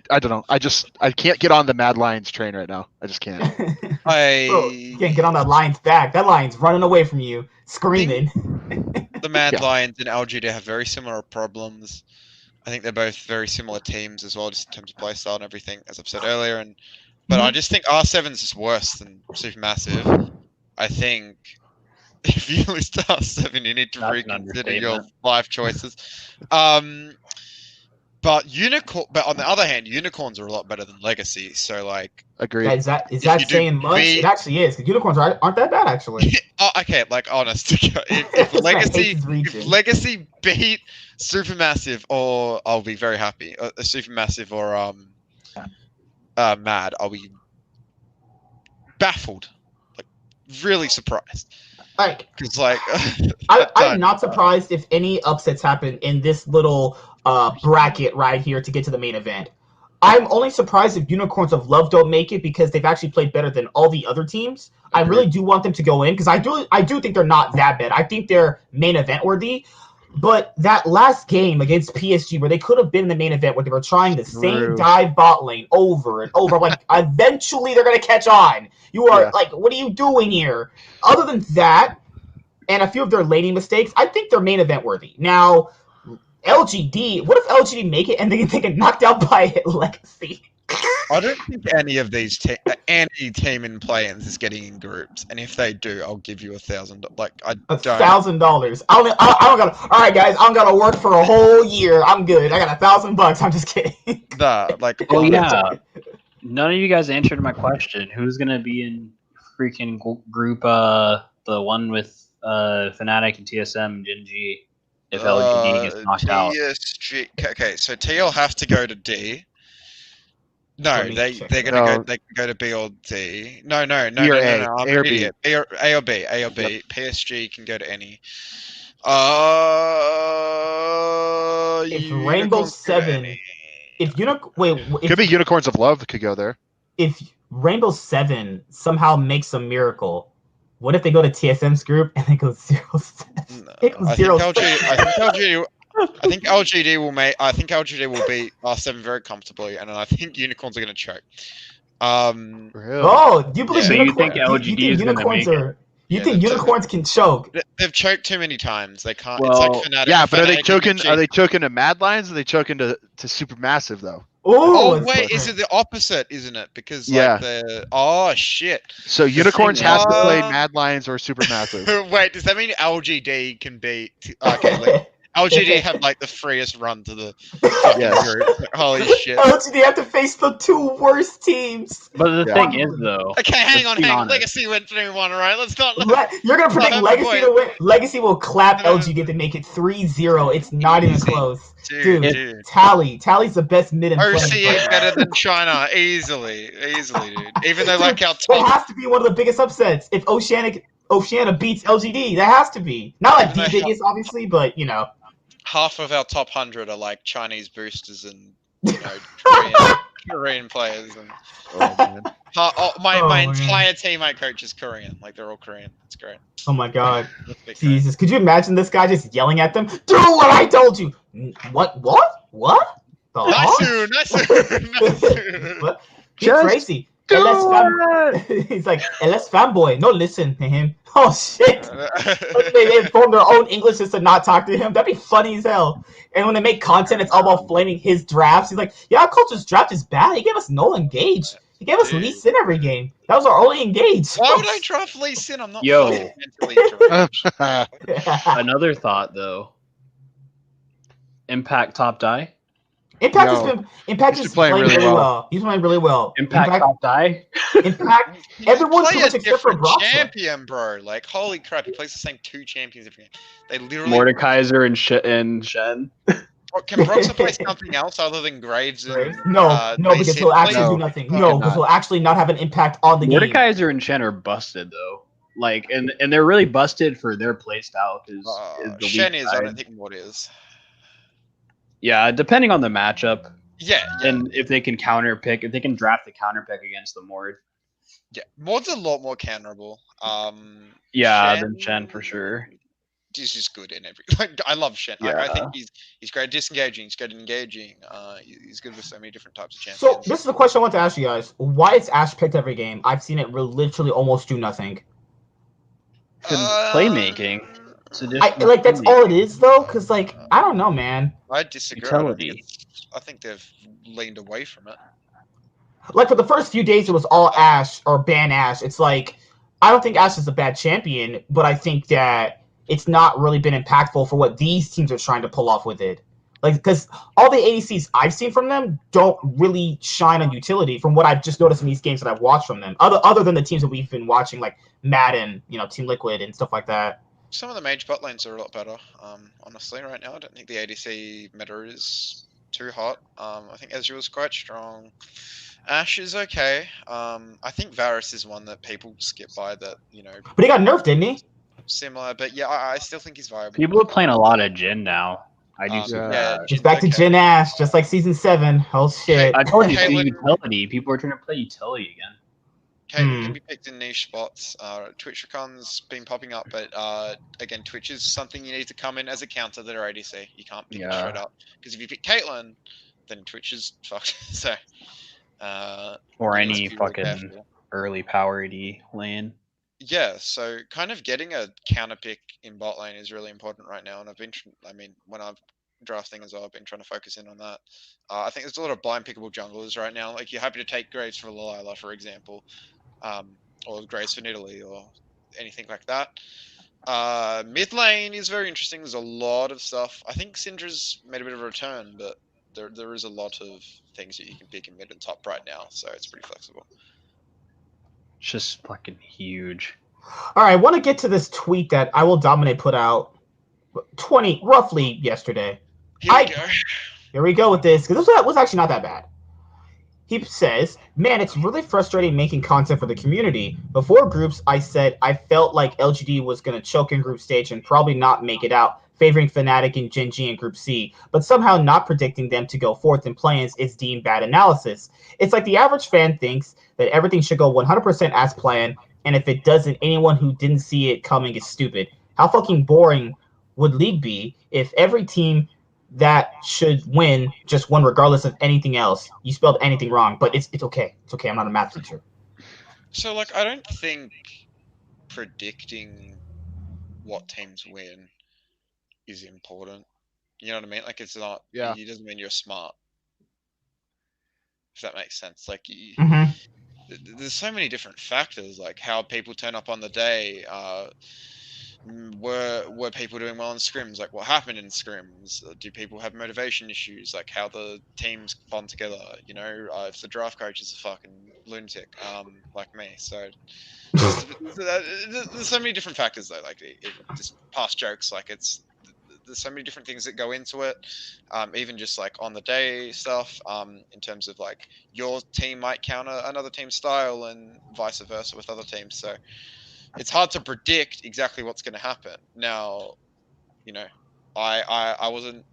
I don't know. I can't get on the Mad Lions train right now. I just can't. Bro, you can't get on that lion's back. That lion's running away from you, screaming. The Mad Yeah. Lions and LGD have very similar problems. I think they're both very similar teams as well, just in terms of playstyle and everything, as I've said earlier. But I just think R7's just worse than Supermassive. I think if you lose to R7, you need to That's an reconsider your understatement. life choices. But on the other hand, unicorns are a lot better than Legacy. So like, Agreed. Is that If you do saying much? B- It actually is. 'Cause unicorns aren't that bad, actually. oh, okay, like honest. If This man hates Legacy, his region. if Legacy beat Supermassive, or I'll be very happy. Supermassive or Mad, I'll be baffled, like really surprised. Like, Because like, I'm not surprised if any upsets happen in this little bracket right here to get to the main event. I'm only surprised if Unicorns of Love don't make it because they've actually played better than all the other teams. I really do want them to go in because I do think they're not that bad. I think they're main event worthy. But that last game against PSG where they could have been in the main event where they were trying the same True. dive bot lane over and over, like eventually they're going to catch on. You are like, what are you doing here? Other than that, and a few of their laning mistakes, I think they're main event worthy. Now, LGD, what if LGD make it and they get knocked out by Legacy? I don't think any of these any team in play-ins is getting in groups, and if they do, I'll give you $1,000. Like I don't. $1,000. I don't gotta. All right, guys, I don't gotta work for a whole year. I'm good. I got $1,000. I'm just kidding. Oh yeah. None of you guys answered my question. Who's gonna be in freaking group? The one with Fnatic and TSM and Gen G. If LGD gets knocked out. PSG. Okay, so TL have to go to D. No, Let me they're check gonna it out. go. They can go to B or D. No. B or I'm A. an A or B. idiot. A or B. A or B. Yep. PSG can go to any. If Unicorns Rainbow can go to Seven, any. Could be Unicorns of Love could go there. If Rainbow Seven somehow makes a miracle, what if they go to TSM's group and they go 0-7? No, It goes I think 0-7. I think LGD will make. I think LGD will beat R7 very comfortably, and then I think Unicorns are going to choke. Really? Oh, do you believe Yeah. So you unicorns? think LGD is gonna unicorns make it? are? You Yeah, think they've unicorns can choke? They've choked too many times. They can't. Well, it's like Fnatic. Yeah, but are they Fnatic choking? and Are they choking to Mad Lions? Or are they choking to Supermassive though? Oh it's wait, is different. it the opposite? Isn't it? Because Yeah. like the oh shit. So Unicorns thing has to is- play Mad Lions or Supermassive. Wait, does that mean LGD can beat? Okay, like, LGD have like the freest run to the fucking Yes. group. Holy shit. LGD have to face the two worst teams. But the Yeah. thing is, though, Okay, hang let's on. be honest. Legacy went 3-1, alright? Let's not. You're gonna predict have a Legacy point. to win. Legacy will clap No. LGD to make it 3-0. It's not even Easy. close. Dude. Tally's the best mid in OCE playing. better than China, easily, dude. Even though like our That top, has to be one of the biggest upsets. If Oceania beats LGD, that has to be. Not like Even the though biggest, obviously, but you know. half of our top 100 are like Chinese boosters and Korean players, and Oh, man. my man. entire teammate coach is Korean. Like they're all Korean. It's great. Oh my god. That's big, Jesus. Could you imagine this guy just yelling at them? Do what I told you! What? What? The Nice, nice. What? You're crazy. He's like, LS fanboy. No, listen to him. Oh shit. They form their own English just to not talk to him. That'd be funny as hell. And when they make content, it's all about flaming his drafts. He's like, yeah, our culture's draft is bad. He gave us no engage. He gave us Lee Sin every game. That was our only engage. Why would I draft Lee Sin? I'm not Yo. fucking mentally deranged. Another thought, though. Impact top die. Impact Yo, has been Impact he's is playing playing really really well. well. He's playing really well. Impact top die. Impact. Everyone's Play pretty much a except for different Broxah. champion, bro. Like holy crap, he plays the same 2 champions every game. They literally. Mordekaiser and Shen. Can Broxah play something else other than Graves and No, Lee because Sin? he'll actually No. do nothing. Fucking No, because not. he'll actually not have an impact on the game. Mordekaiser and Shen are busted though. Like, and they're really busted for their playstyle because Shen is. I don't think Mord is. Yeah, depending on the matchup. Yeah. And if they can if they can draft the counter pick against the Mord. Yeah, Mord's a lot more counterable. Yeah, than Shen for sure. He's just good in every. Like, I love Shen. Yeah. I think he's great at disengaging. He's good at engaging. He's good with so many different types of champions. So this is the question I want to ask you guys: why is Ash picked every game? I've seen it literally almost do nothing. Playmaking. That's all it is though, because like I don't know, man. I disagree. Utility. I think they've leaned away from it. Like for the first few days, it was all Ash or ban Ash. It's like I don't think Ash is a bad champion, but I think that it's not really been impactful for what these teams are trying to pull off with it. Like because all the ADCs I've seen from them don't really shine on utility. From what I've just noticed in these games that I've watched from them, other than the teams that we've been watching, like Madden, Team Liquid and stuff like that. Some of the mage bot lanes are a lot better. Honestly, right now, I don't think the ADC meta is too hot. I think Ezreal is quite strong. Ashe is okay. I think Varus is one that people skip by that, But he got nerfed, didn't he? similar. But yeah, I still think he's viable. People are playing a lot of Jhin now. I do see yeah. that. He's back to Jhin Ash, just like season 7. Oh shit. I told you, Hey, it's utility. People are trying to play utility again. Caitlyn can be picked in niche spots. Twitch Recon's been popping up, but again, Twitch is something you need to come in as a counter that are ADC. You can't pick it straight up. Because if you pick Caitlyn, then Twitch is fucked. So, Or yeah, any let's be really fucking careful. early power AD lane. Yeah, so kind of getting a counter pick in bot lane is really important right now, and when I'm drafting as well, I've been trying to focus in on that. I think there's a lot of blind pickable junglers right now. Like you're happy to take Graves for Lila, for example, or Graves for Nidalee, or anything like that. Mid lane is very interesting. There's a lot of stuff. I think Syndra's made a bit of a return, but there is a lot of things that you can pick in mid and top right now, so it's pretty flexible. It's just fucking huge. All right, I want to get to this tweet that I Will Dominate put out roughly yesterday. Here we go with this, because this was actually not that bad. He says, man, it's really frustrating making content for the community. Before groups, I said I felt like LGD was going to choke in group stage and probably not make it out, favoring Fnatic and Gen G in Group C, but somehow not predicting them to go fourth in play-ins is deemed bad analysis. It's like the average fan thinks that everything should go 100% as planned, and if it doesn't, anyone who didn't see it coming is stupid. How fucking boring would League be if every team that should win just won regardless of anything else? You spelled anything wrong, but it's okay. It's okay. I'm not a math teacher. So, like, I don't think predicting what teams win is important. You know what I mean? Like, it's not. Yeah. It doesn't mean you're smart. If that makes sense. Like, there's so many different factors, like how people turn up on the day. Were people doing well in scrims? Like, what happened in scrims? Do people have motivation issues? Like, how the teams bond together? You know, if the draft coach is a fucking lunatic, like me. So there's so many different factors though. Like, just past jokes. Like, there's so many different things that go into it. Even just like on the day stuff. In terms of like your team might counter another team's style and vice versa with other teams. So it's hard to predict exactly what's going to happen. Now, you know, I wasn't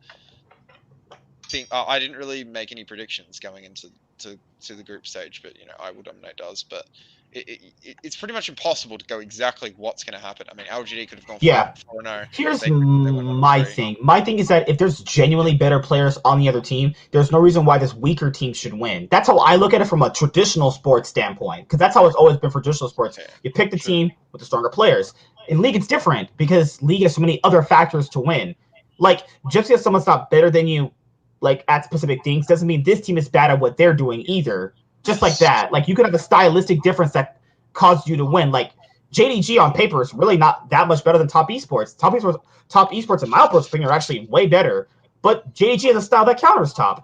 I didn't really make any predictions going into to the group stage, but you know, I will dominate does. But it's pretty much impossible to go exactly what's going to happen. I mean, LGD could have gone Yeah. 4-0. Here's They went my 1-3. thing. My thing is that if there's genuinely better players on the other team, there's no reason why this weaker team should win. That's how I look at it from a traditional sports standpoint, because that's how it's always been for traditional sports. Yeah, You pick the sure. team with the stronger players. In League, it's different because League has so many other factors to win. Like, just because someone's not better than you, like, at specific things, doesn't mean this team is bad at what they're doing either. Just like that. Like, you could have a stylistic difference that caused you to win. Like, JDG on paper is really not that much better than top esports. Top esports and Milepost thing are actually way better. But JDG has a style that counters top.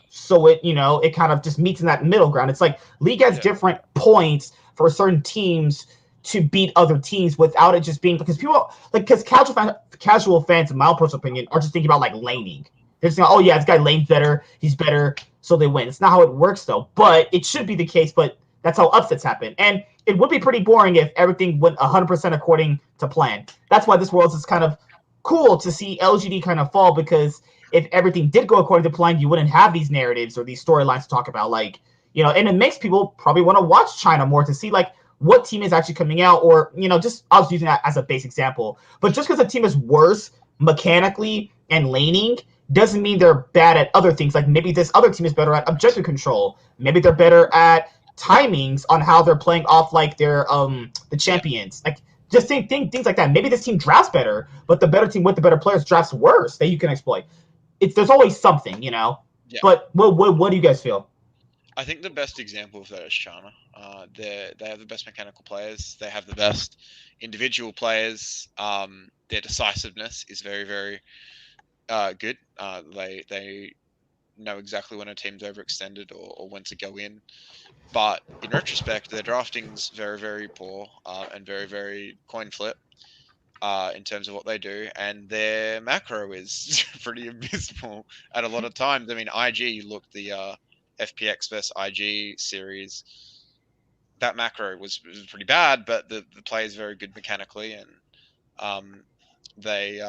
So it kind of just meets in that middle ground. It's like League has different points for certain teams to beat other teams without it just being because casual fans in Milepost opinion are just thinking about like laning. They're just saying, oh yeah, this guy lanes better, he's better, so they win. It's not how it works though. But it should be the case, but that's how upsets happen. And it would be pretty boring if everything went 100% according to plan. That's why this world is kind of cool to see LGD kind of fall, because if everything did go according to plan, you wouldn't have these narratives or these storylines to talk about. Like, and it makes people probably want to watch China more to see like what team is actually coming out, or just I was using that as a base example. But just because a team is worse mechanically and laning doesn't mean they're bad at other things. Like maybe this other team is better at objective control. Maybe they're better at timings on how they're playing off like their the champions. Like just think things like that. Maybe this team drafts better, but the better team with the better players drafts worse that you can exploit. There's always something, Yeah. But what do you guys feel? I think the best example of that is China. They have the best mechanical players. They have the best individual players. Their decisiveness is very, very good. They know exactly when a team's overextended or when to go in. But in retrospect, their drafting's very, very poor and very, very coin flip in terms of what they do. And their macro is pretty abysmal at a lot of times. I mean, IG, look, the FPX versus IG series, that macro was pretty bad, but the play is very good mechanically, and they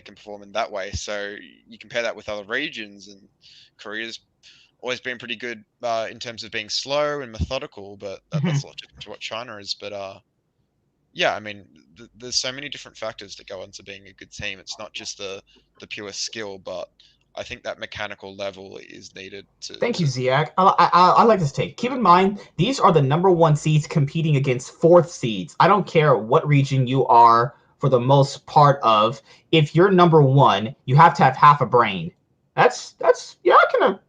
can perform in that way. So you compare that with other regions, and Korea's always been pretty good in terms of being slow and methodical, but that's a lot different to what China is. But yeah, I mean, there's so many different factors that go into being a good team. It's not just the pure skill, but I think that mechanical level is needed to. Thank you, Ziak. I like this take. Keep in mind, these are the number 1 seeds competing against 4th seeds. I don't care what region you are for the most part of. If you're number 1, you have to have half a brain. That's yeah.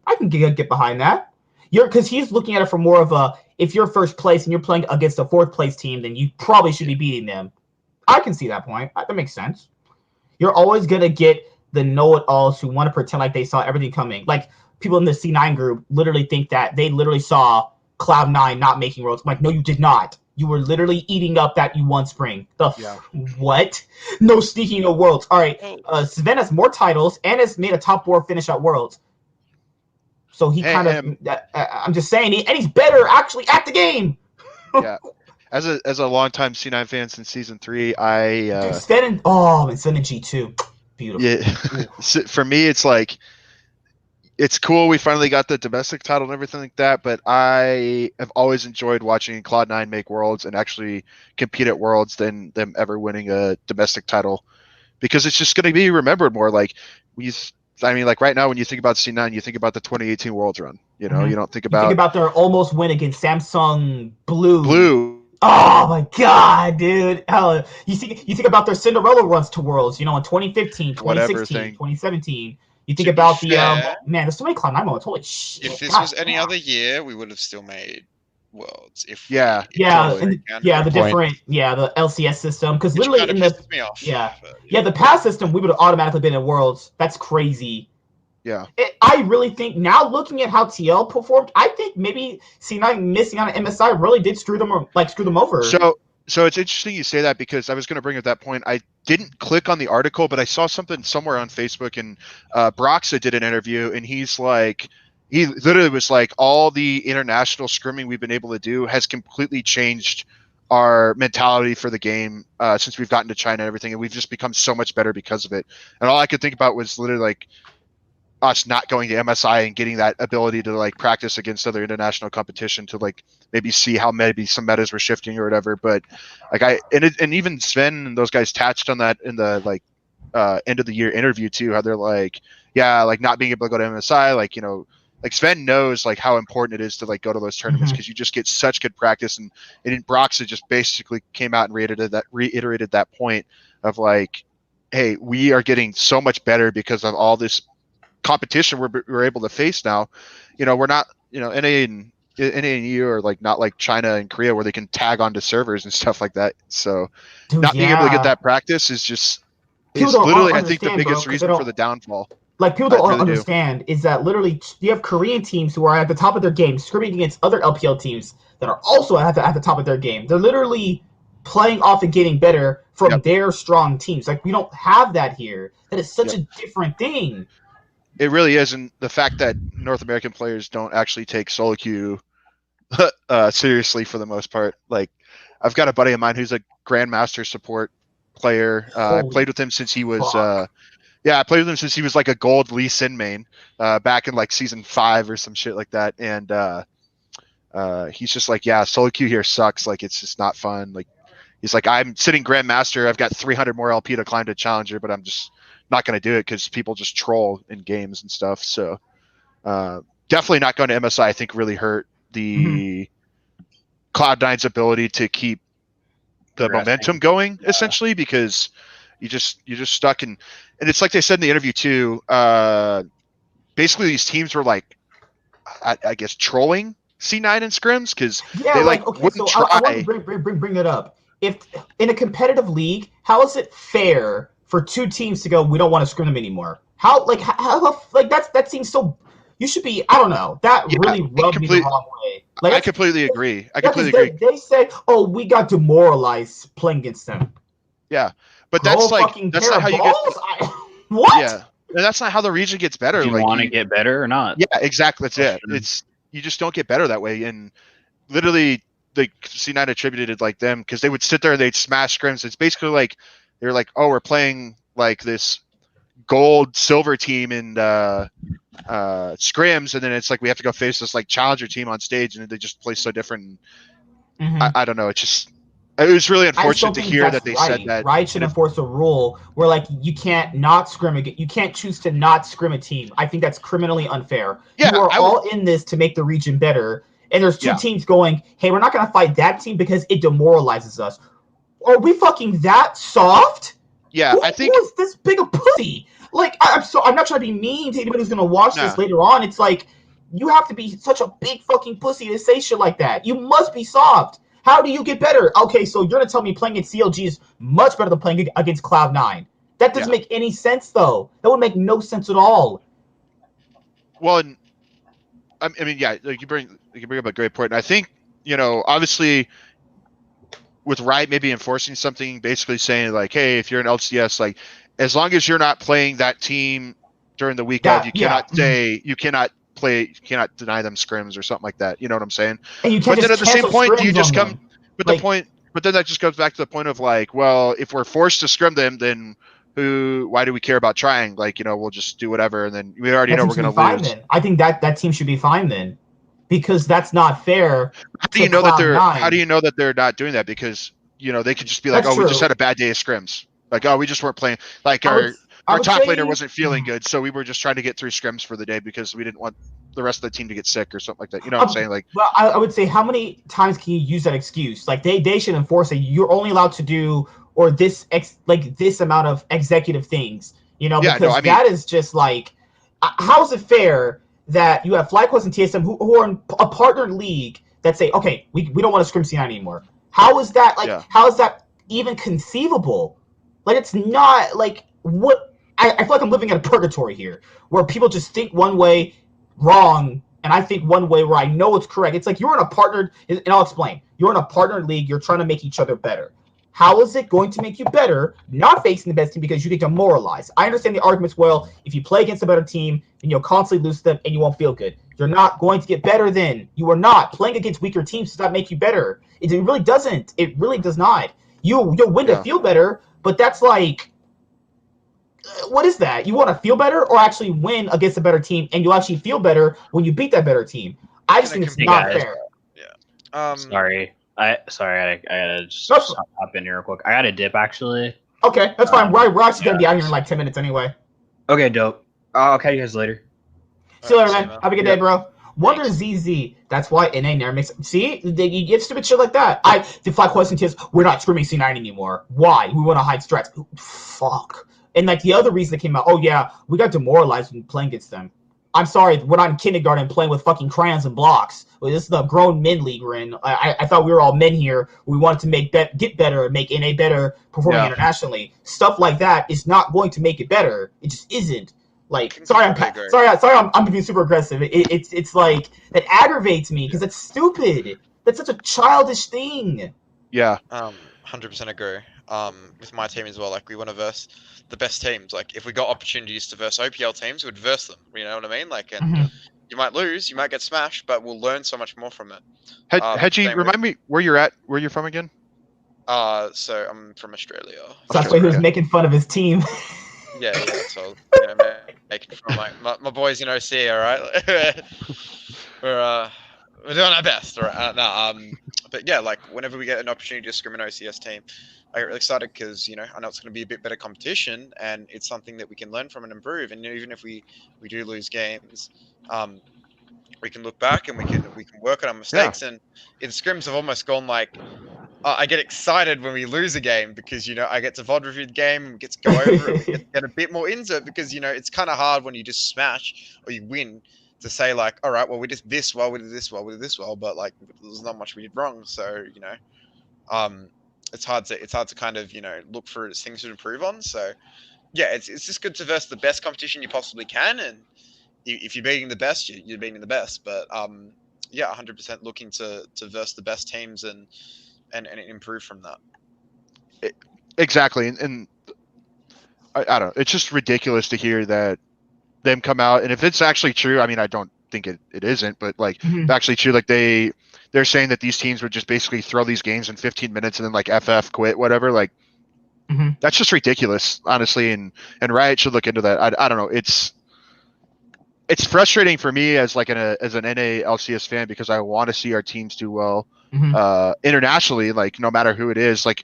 I can get behind that. Because he's looking at it from more of a, if you're first place and you're playing against a 4th place team, then you probably should be beating them. I can see that point. That makes sense. You're always gonna get the know-it-alls who want to pretend like they saw everything coming. Like people in the C9 group literally think that they literally saw Cloud9 not making worlds. I'm like, no, you did not. You were literally eating up that you won spring. What? No sneaking of worlds. All right. Sven has more titles and has made a top 4 finish at worlds. So he I'm just saying, and he's better actually at the game. Yeah. As a longtime C9 fan since season 3, Dude, Sven and G2. Beautiful. Yeah. For me, it's like, it's cool we finally got the domestic title and everything like that, but I have always enjoyed watching Cloud9 make worlds and actually compete at worlds than them ever winning a domestic title, because it's just going to be remembered more. Like like right now when you think about C9, you think about the 2018 Worlds run. You don't think about their almost win against Samsung Blue. Oh my god, dude. Hell, you think about their Cinderella runs to Worlds, in 2015, 2016, 2017. You think about the man, there's so many Cloud9 moments. Holy shit. If this was any other year, we would have still made worlds. If Yeah, the Point. different, the LCS system, because Which literally kind in of the pisses me off. the past system we would have automatically been in worlds. That's crazy. Yeah. I really think now looking at how TL performed, I think maybe C9 missing on an MSI really did screw them over. So it's interesting you say that because I was going to bring up that point. I didn't click on the article, but I saw something somewhere on Facebook, and Broxa did an interview, and he literally was like, all the international scrimming we've been able to do has completely changed our mentality for the game since we've gotten to China and everything, and we've just become so much better because of it. And all I could think about was literally like us not going to MSI and getting that ability to like practice against other international competition to like maybe see how maybe some metas were shifting or whatever. But like and even Sven and those guys touched on that in the like end of the year interview too, how they're like, yeah, like not being able to go to MSI, like, you know, like Sven knows like how important it is to like go to those tournaments because you just get such good practice. And Broxa just basically came out and reiterated that point of like, hey, we are getting so much better because of all this competition we're able to face now. You know, we're not, you know, NA and EU are like not like China and Korea where they can tag onto servers and stuff like that. So Dude, not being able to get that practice is just literally I think the biggest reason for the downfall. Like, people don't understand is that literally you have Korean teams who are at the top of their game scrimming against other LPL teams that are also at the top of their game. They're literally playing off and getting better from their strong teams. Like, we don't have that here. That is such a different thing. It really is, and the fact that North American players don't actually take solo queue seriously for the most part. Like, I've got a buddy of mine who's a Grandmaster support player. I played with him since he was I played with him since he was like a gold Lee Sin main back in like season 5 or some shit like that. And he's just like, yeah, solo queue here sucks. Like, it's just not fun. Like, he's like, I'm sitting Grandmaster. I've got 300 more LP to climb to Challenger, but I'm just not going to do it because people just troll in games and stuff. So definitely not going to MSI, I think, really hurt the Cloud9's ability to keep the momentum going, essentially, because you're just stuck in. And it's like they said in the interview too. Basically, these teams were like, I guess, trolling C9 and scrims because they wouldn't try. I want to bring it up. If in a competitive league, how is it fair for two teams to go, we don't want to scrim them anymore? How that seems so. You should be. I don't know. That really rubbed me the wrong way. Like, I completely agree. They said, "Oh, we got demoralized playing against them." Yeah, but that's not how you get. What? Yeah, and that's not how the region gets better. Do you want to get better or not? Yeah, exactly. That's it. It's you just don't get better that way. And literally, the C9 attributed it like them because they would sit there and they'd smash scrims. It's basically like they're like, oh, we're playing like this gold silver team in scrims, and then it's like we have to go face this like challenger team on stage, and they just play so different. I don't know. It was really unfortunate to hear that they said that. Riot should enforce a rule where like you can't not scrim again. You can't choose to not scrim a team. I think that's criminally unfair. Yeah, you are all in this to make the region better, and there's two teams going, "Hey, we're not going to fight that team because it demoralizes us." Are we fucking that soft? Yeah, I think who is this big a pussy? Like, I'm not trying to be mean to anybody who's going to watch this later on. It's like, you have to be such a big fucking pussy to say shit like that. You must be soft. How do you get better? Okay, so you're going to tell me playing against CLG is much better than playing against Cloud9. That doesn't make any sense, though. That would make no sense at all. Well, I mean, yeah, like you bring up a great point. And I think, obviously, with Riot maybe enforcing something, basically saying like, hey, if you're an LCS, like, as long as you're not playing that team during the week of, you cannot say you cannot deny them scrims or something like that. You know what I'm saying? And but then at the same point, do you just come? But then that just goes back to the point of like, well, if we're forced to scrim them, then why do we care about trying? Like, we'll just do whatever, and then we already know we're going to lose. Then. I think that team should be fine then, because that's not fair. How do you know that they're not doing that? Because they could just be like, we just had a bad day of scrims. Like, oh, we just weren't playing. Like our top laner wasn't feeling good, so we were just trying to get 3 scrims for the day because we didn't want the rest of the team to get sick or something like that. You know what I'm saying? Like, well, I would say, how many times can you use that excuse? Like, they should enforce it. You're only allowed to do this amount of executive things. Because that is just like, how is it fair that you have FlyQuest and TSM who are in a partnered league that say, okay, we don't want to scrim C9 anymore. How is that how is that even conceivable? Like, it's not like what I feel like I'm living in a purgatory here, where people just think one way wrong, and I think one way where I know it's correct. It's like you're in a partnered, and I'll explain. You're in a partnered league. You're trying to make each other better. How is it going to make you better not facing the best team because you get demoralized? I understand the arguments, well, if you play against a better team, then you'll constantly lose them and you won't feel good. You're not going to get better then. You are not. Playing against weaker teams does not make you better. It really doesn't. It really does not. You'll win to feel better, but that's like, what is that? You want to feel better or actually win against a better team, and you'll actually feel better when you beat that better team? I just think it's not fair. Yeah. Sorry, I gotta just hop in here real quick. I got a dip actually. Okay, that's fine. We're actually gonna be out here in like 10 minutes anyway. Okay, dope. I'll catch you guys later. See you later, man. Have a good day, bro. Wonder ZZ. That's why NA never makes. See, you get stupid shit like that. The flat question is, we're not screaming C9 anymore. Why? We want to hide strats. Fuck. And like the other reason that came out, oh yeah, we got demoralized when playing against them. I'm sorry, we're not in kindergarten playing with fucking crayons and blocks. Well, this is the grown men league we're in. I thought we were all men here. We wanted to get better and make NA better, performing internationally. Stuff like that is not going to make it better. It just isn't. Like, sorry, I'm being super aggressive. It's like that aggravates me because it's stupid. That's such a childish thing. Yeah. 100% agree. With my team as well, like we want to verse the best teams. Like if we got opportunities to verse OPL teams, we'd verse them. You know what I mean? Like, and you might lose, you might get smashed, but we'll learn so much more from it. Hedgie, remind me where you're from again? So I'm from Australia. So that's why he was making fun of his team. Yeah. So making fun of my boys in OC. All right, we're doing our best. All right. But yeah, like whenever we get an opportunity to scrim an OCS team, I get really excited because I know it's going to be a bit better competition, and it's something that we can learn from and improve. And even if we do lose games, we can look back and we can work on our mistakes. And in scrims, I've almost gone like, I get excited when we lose a game because I get to VOD review the game and get to go over it, and get a bit more into it because it's kind of hard when you just smash or you win to say like, all right, well we did this well, we did this well, we did this well, but like there's not much we did wrong. So it's hard to kind of look for things to improve on. So yeah, it's just good to verse the best competition you possibly can, and if you're beating the best, you're beating the best. But yeah, 100% looking to verse the best teams and improve from that. Exactly, and I don't know. It's just ridiculous to hear that them come out, and if it's actually true, I mean, I don't think it isn't, but like if actually true, like they're saying that these teams would just basically throw these games in 15 minutes and then like FF quit, whatever. Like that's just ridiculous, honestly. And Riot should look into that. I don't know. It's frustrating for me as like as an NA LCS fan because I want to see our teams do well internationally, like no matter who it is. Like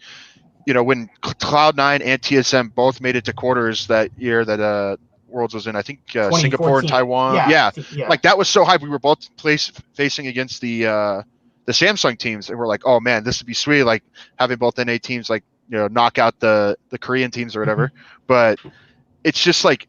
when Cloud9 and TSM both made it to quarters that year that Worlds was in, I think Singapore and Taiwan. Yeah. Like that was so hype. We were both facing against the Samsung teams, and we're like, oh man, this would be sweet. Like having both NA teams like knock out the Korean teams or whatever. But it's just like,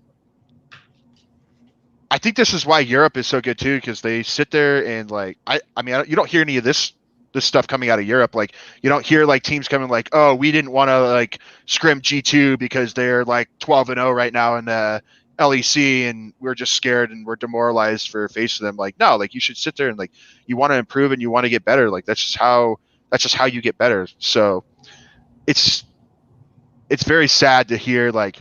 I think this is why Europe is so good too, because they sit there and like I mean you don't hear any of this stuff coming out of Europe. Like you don't hear like teams coming like, oh, we didn't want to like scrim G2 because they're like 12-0 right now in the LEC and we're just scared and we're demoralized for facing them. Like no, like you should sit there and like you want to improve and you want to get better. Like that's just how you get better. So it's very sad to hear like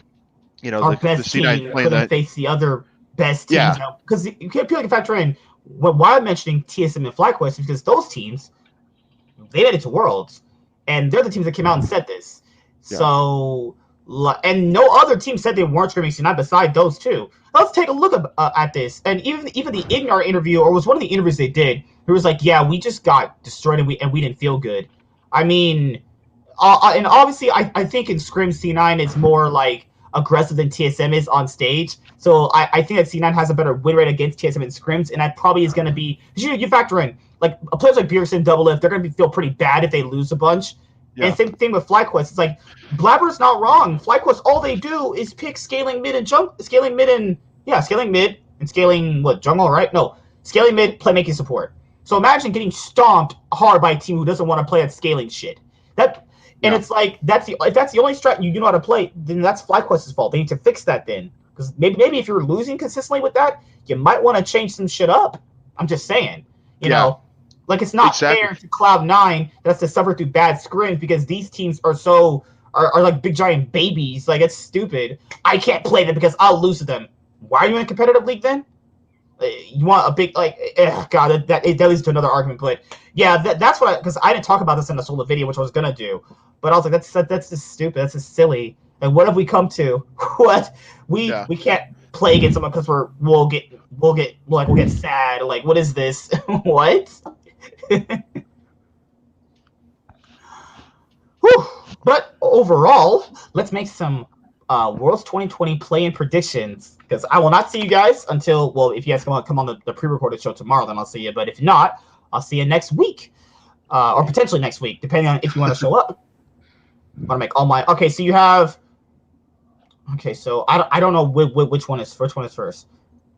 our best team couldn't face the other best teams, because you can't factor in why I'm mentioning TSM and FlyQuest is because those teams, they made it to Worlds, and they're the teams that came out and said this. So, and no other team said they weren't scrimming C9 beside those two. Let's take a look at this. And even the Ignar interview, or was one of the interviews they did, it was like, yeah, we just got destroyed and we didn't feel good. I mean, and obviously I think in Scrim C9 it's more like aggressive than TSM is on stage. So I think that C9 has a better win rate against TSM in scrims, and that probably is going to be, you factor in like players like Beerson, Double Lift, they're going to feel pretty bad if they lose a bunch. And same thing with FlyQuest. It's like Blabber's not wrong. FlyQuest, all they do is pick scaling mid and scaling mid and scaling jungle, right? No, scaling mid, playmaking support. So imagine getting stomped hard by a team who doesn't want to play at scaling shit. It's like if that's the only strat you know how to play, then that's FlyQuest's fault. They need to fix that then, because maybe if you're losing consistently with that, you might want to change some shit up. I'm just saying, you know, like it's not fair to Cloud9 that's to suffer through bad scrims because these teams are like big giant babies. Like it's stupid. I can't play them because I'll lose to them. Why are you in a competitive league then? You want a big God? That leads to another argument, but yeah, that's what because I didn't talk about this in the solo video, which I was gonna do, but I was like, that's just stupid. That's just silly. And what have we come to? What we can't play against someone because we'll get sad. Like, what is this? What? Whew. But overall, let's make some Worlds 2020 play-in predictions, because I will not see you guys until, well, if you guys come on the pre-recorded show tomorrow, then I'll see you. But if not, I'll see you next week, or potentially next week, depending on if you want to show up. I want to make all my so you have. Okay, so I don't know which one is first.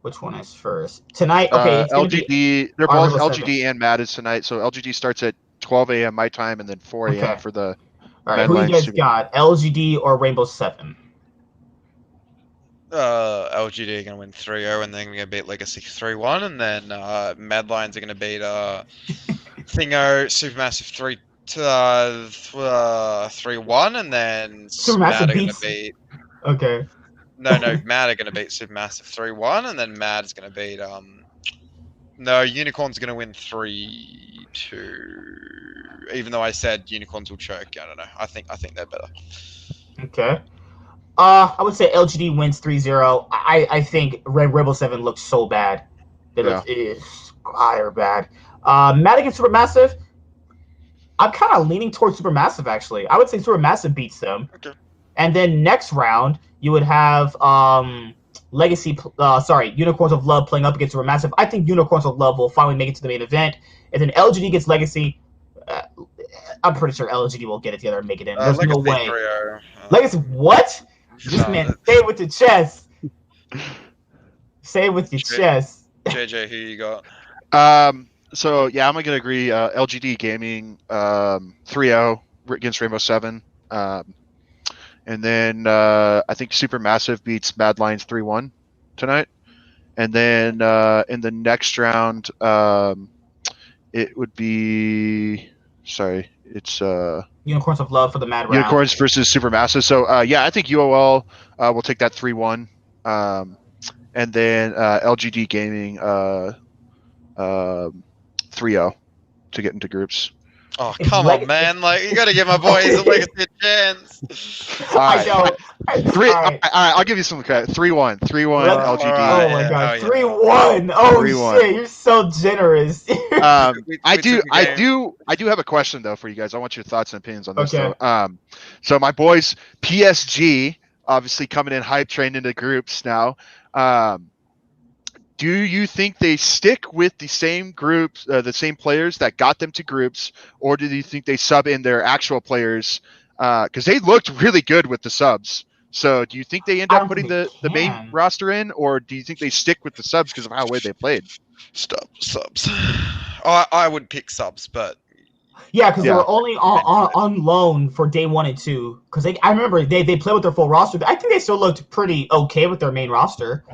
Which one is first tonight? Okay, it's LGD. They're both LGD and Mad is tonight. So LGD starts at 12 a.m. my time, and then 4 a.m. for the. All right, who you guys got? LGD or Rainbow Seven? LGD are going to win 3-0, and then going to beat Legacy 3-1, and then Mad Lions are going to beat Thingo Supermassive 3-1, and then Mad are going to beat. Okay. No, Mad are going to beat Supermassive 3-1, and then Mad is going to beat No, Unicorn's going to win 3-2. Even though I said Unicorns will choke, I don't know. I think they're better. Okay. I would say LGD wins 3-0. I think Rebel 7 looks so bad. They look fire bad. Mad against Supermassive, I'm kind of leaning towards Supermassive, actually. I would say Supermassive beats them. Okay. And then next round, you would have Unicorns of Love playing up against Supermassive. I think Unicorns of Love will finally make it to the main event. And then LGD gets Legacy. I'm pretty sure LGD will get it together and make it in. There's no way. Legacy, what? This man, say it with your chest. Say it with your chest. JJ, who you got? So yeah, I'm gonna agree. LGD Gaming 3-0 against Rainbow 7. And then I think Supermassive beats Mad Lions 3-1 tonight. And then in the next round, it would be it's Unicorns of Love for the Mad round. Unicorns versus Supermassive. So yeah, I think UOL will take that 3-1. And then LGD Gaming 3-0 to get into groups. Oh, come on, man. Like, you got to give my boys a Legacy chance. I know. All right, I'll give you some credit. 3-1. 3-1 LGD. Oh, my God. 3-1. Oh, 3-1. Shit. You're so generous. I do have a question, though, for you guys. I want your thoughts and opinions on this, though. So my boys, PSG, obviously coming in hype train into groups now. Do you think they stick with the same groups, the same players that got them to groups, or do you think they sub in their actual players? Because they looked really good with the subs. So do you think they end up putting the main roster in, or do you think they stick with the subs because of how well they played? Subs. I would pick subs, but yeah, because they were only on loan for day 1 and 2. Because I remember they played with their full roster. I think they still looked pretty okay with their main roster.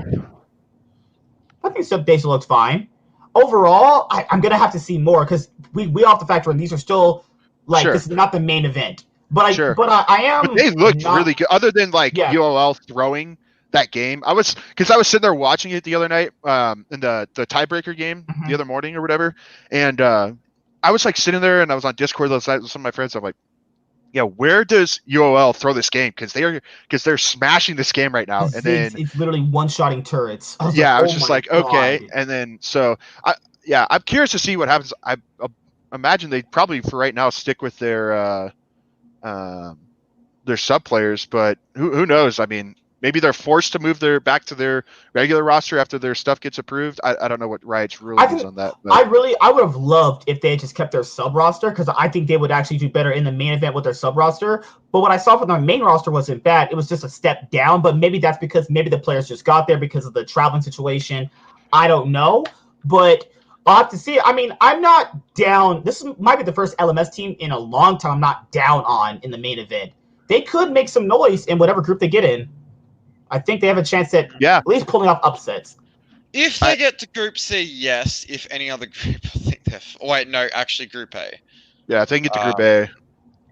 I think they still looked fine. Overall, I'm gonna have to see more because we have to factor in these are still this is not the main event. But I am. But they looked really good. Other than UOL throwing that game, I was sitting there watching it the other night in the tiebreaker game the other morning or whatever, and I was sitting there and I was on Discord last night with some of my friends. I'm like, yeah, where does UOL throw this game? Because they're smashing this game right now. And then it's literally one-shotting turrets. I was just like, okay. And then I'm curious to see what happens. I imagine they probably for right now stick with their sub players, but who knows? I mean, maybe they're forced to move back to their regular roster after their stuff gets approved. I don't know what Riot's ruling is on that. But I would have loved if they had just kept their sub roster because I think they would actually do better in the main event with their sub roster. But what I saw from their main roster wasn't bad. It was just a step down, but maybe that's because maybe the players just got there because of the traveling situation. I don't know. But I'll have to see. I mean, I'm not down. Might be the first LMS team in a long time I'm not down on in the main event. They could make some noise in whatever group they get in. I think they have a chance at Yeah. least pulling off upsets. If they get to Group C, yes. If any other group, I think they're. Wait, no, actually, Group A. Yeah, I think get to Group A.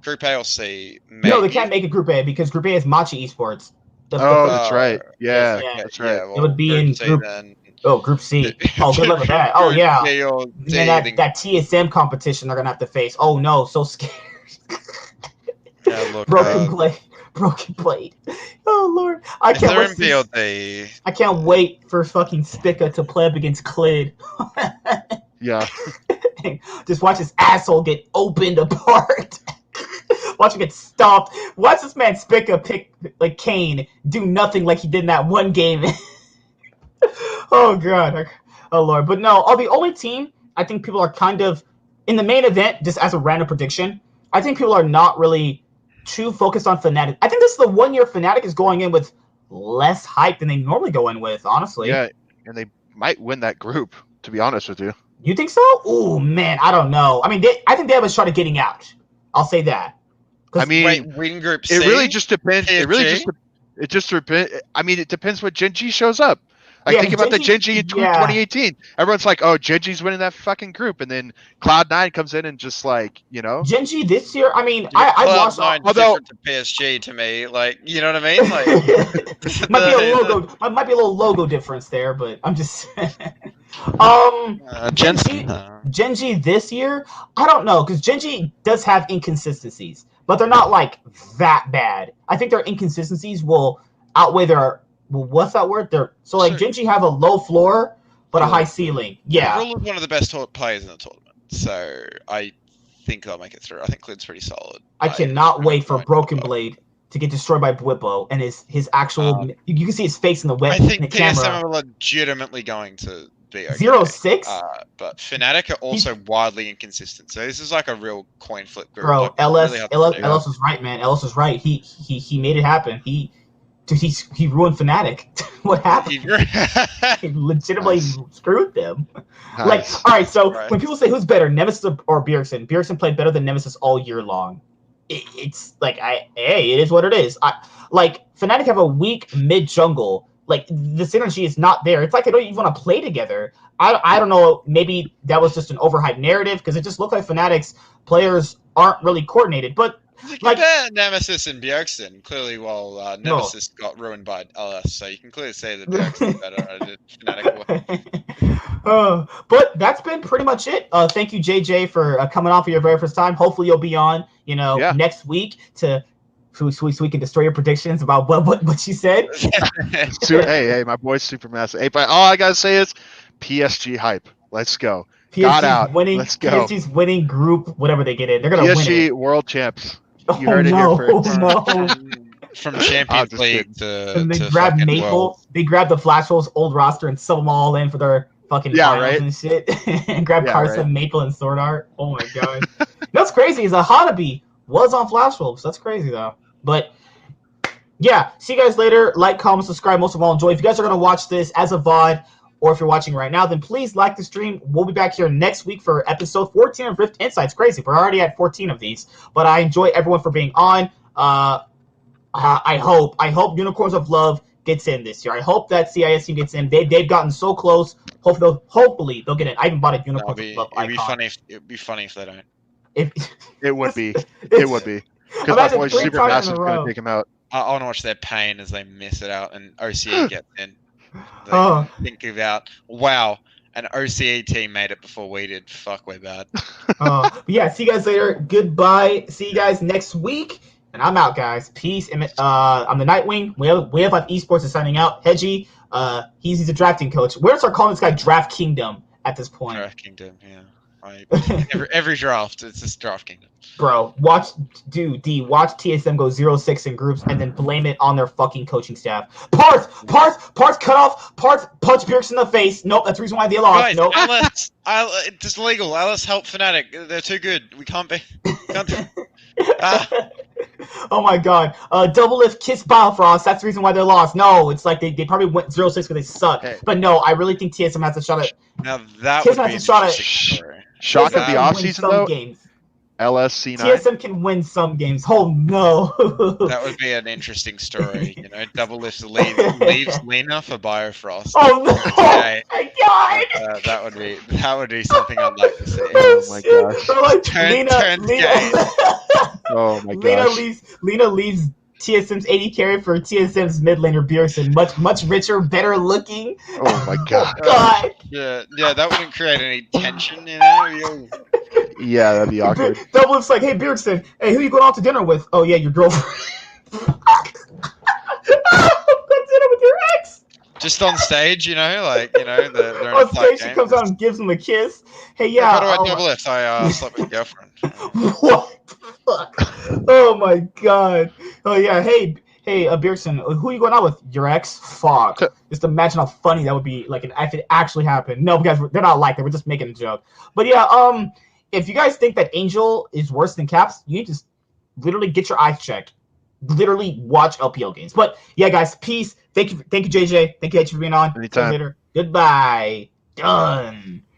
Group A or C, maybe. No, they can't make it Group A because Group A is Machi Esports. That's right. Yeah, yeah, that's right. It would be in C, Group. then. Oh, Group C. Oh, good luck with that. Oh, yeah. C or D, And then that TSM competition they're gonna have to face. Oh no, so scared. Yeah, look, Broken blade. Oh lord, I if can't they're wait. in B or D, I can't wait for fucking Spica to play up against Clid. Yeah. Just watch his asshole get opened apart. Watch him get stomped. Watch this man Spica pick like Kane, do nothing like he did in that one game. Oh god. Oh lord. But no, the only team I think people are kind of in the main event, just as a random prediction, I think people are not really too focused on Fnatic. I think this is the 1 year Fnatic is going in with less hype than they normally go in with, honestly. Yeah, and they might win that group, to be honest with you. You think so? Oh man, I don't know. I mean, I think they have a shot at getting out. I'll say that. I mean, wait, win Group C. it really just depends. PSG? I mean, it depends what Gen G shows up. Like, Yeah, think about the Gen G in yeah. 2018. Everyone's like, oh, Gen G's winning that fucking group. And then Cloud9 comes in and just like, you know. Gen G this year, I mean, I watched. Cloud9 although- different to PSG to me, like, you know what I mean? Like, might be a little logo difference there, but I'm just Gen G this year, I don't know, because Gen G does have inconsistencies, but they're not like that bad. I think their inconsistencies will outweigh their what's that word? So Gen G have a low floor but a high ceiling. Yeah. Rule is one of the best players in the tournament, so I think they'll make it through. I think Clid's pretty solid. I cannot wait for Broken Blade to get destroyed by Bwippo and his actual. You can see his face in the web. I think in the camera. TSM are legitimately going to be okay. 0-6? But Fnatic are also wildly inconsistent, so this is like a real coin flip group. Bro, Like, LS really hard to do. was right, man. LS was right. He made it happen. He ruined Fnatic. What happened? He legitimately screwed them. Nice. Like, all right, so Right. when people say who's better, Nemesis or Bjergsen, Bjergsen played better than Nemesis all year long. It's like, it is what it is. Fnatic have a weak mid jungle. Like, the synergy is not there. It's like they don't even want to play together. I don't know. Maybe that was just an overhyped narrative because it just looked like Fnatic's players aren't really coordinated. But Compare Nemesis and Bjergsen. Clearly, Nemesis got ruined by LS, so you can clearly say that Bjergsen is better at Fnatic. But that's been pretty much it. Thank you, JJ, for coming on for your very first time. Hopefully, you'll be on, next week so we can destroy your predictions about what you said. Hey, my boy's Supermassive. Hey, but all I gotta say is PSG hype. Let's go. Got out. Let's go. PSG's winning group, whatever they get in. They're gonna win PSG it. world champs. Oh, You heard it no, here first. no. From Champions League And they to grab fucking Maple. World. They grab the Flash Wolves old roster and sub them all in for their fucking finals right. and shit. And grab Yeah, Carson, right. Maple, and Sword Art. Oh my god. That's crazy. Is a Hanabi was on Flash Wolves. That's crazy though. But yeah, see you guys later. Like, comment, subscribe. Most of all, enjoy. If you guys are gonna watch this as a VOD, or if you're watching right now, then please like the stream. We'll be back here next week for episode 14 of Rift Insights. Crazy. We're already at 14 of these. But I enjoy everyone for being on. I hope Unicorns of Love gets in this year. I hope that CIS team gets in. They've gotten so close. Hopefully they'll get in. I even bought a Unicorns of Love icon. It'd be funny if they don't. It would be. It would be. Because my Imagine boy's 3 times in a Supermassive row. gonna take him out. I want to watch their pain as they miss it out and OCE gets in. They Oh. think about, wow, an OCE team made it before we did. Fuck, we're bad. But yeah, see you guys later. Goodbye. See you guys next week. And I'm out, guys. Peace. I'm the Nightwing. We have Esports is signing out. Hedgie, he's a drafting coach. We're gonna start calling this guy Draft Kingdom at this point. Draft Kingdom, yeah. Every draft, it's just Draft Kingdom. Bro, watch TSM go 0-6 in groups and then blame it on their fucking coaching staff. Parth cut off. Parth punch Bjergsen in the face. Nope, that's the reason why they lost. Guys, Nope. it's legal. Alice help Fnatic. They're too good. We can't be. Oh my god. Double lift kiss Biofrost. That's the reason why they lost. No, it's like they probably went 0-6 because they suck. Hey. But no, I really think TSM has a shot at Now that TSM would be has an a shot at- interesting story. Shock TSM of the can win offseason some though. games. LSC9. TSM can win some games. Oh no! That would be an interesting story. You know, Double Lift leaves Lena for Biofrost. Oh no! Okay. Oh my god! That would be something I'd like to see. Oh my gosh. Or like, Turns gay. Oh my gosh. Lena leaves TSM's AD carry for TSM's mid laner Bjergsen. Much richer, better looking. Oh my god. God. Yeah, that wouldn't create any tension, you know. Yeah, that'd be awkward. Double looks like, hey Bjergsen, hey, who you going out to dinner with? Oh yeah, your girlfriend. Go to dinner with your ex. Just on stage, you know, like they're in On a fight stage, she game. comes out and gives him a kiss. Hey, Yeah, yeah. by the way, Double Lift, I slept with your girlfriend. What the fuck? Oh my god. Oh yeah. Hey, Bjergsen, who are you going out with? Your ex? Fuck. Just imagine how funny that would be. Like, if it actually happened. No, guys, they're not like that. We're just making a joke. But yeah, if you guys think that Angel is worse than Caps, you need to literally get your eyes checked. Literally watch LPL games. But yeah, guys, peace. Thank you, JJ. Thank you, H, for being on. Anytime. Later. Goodbye. Done.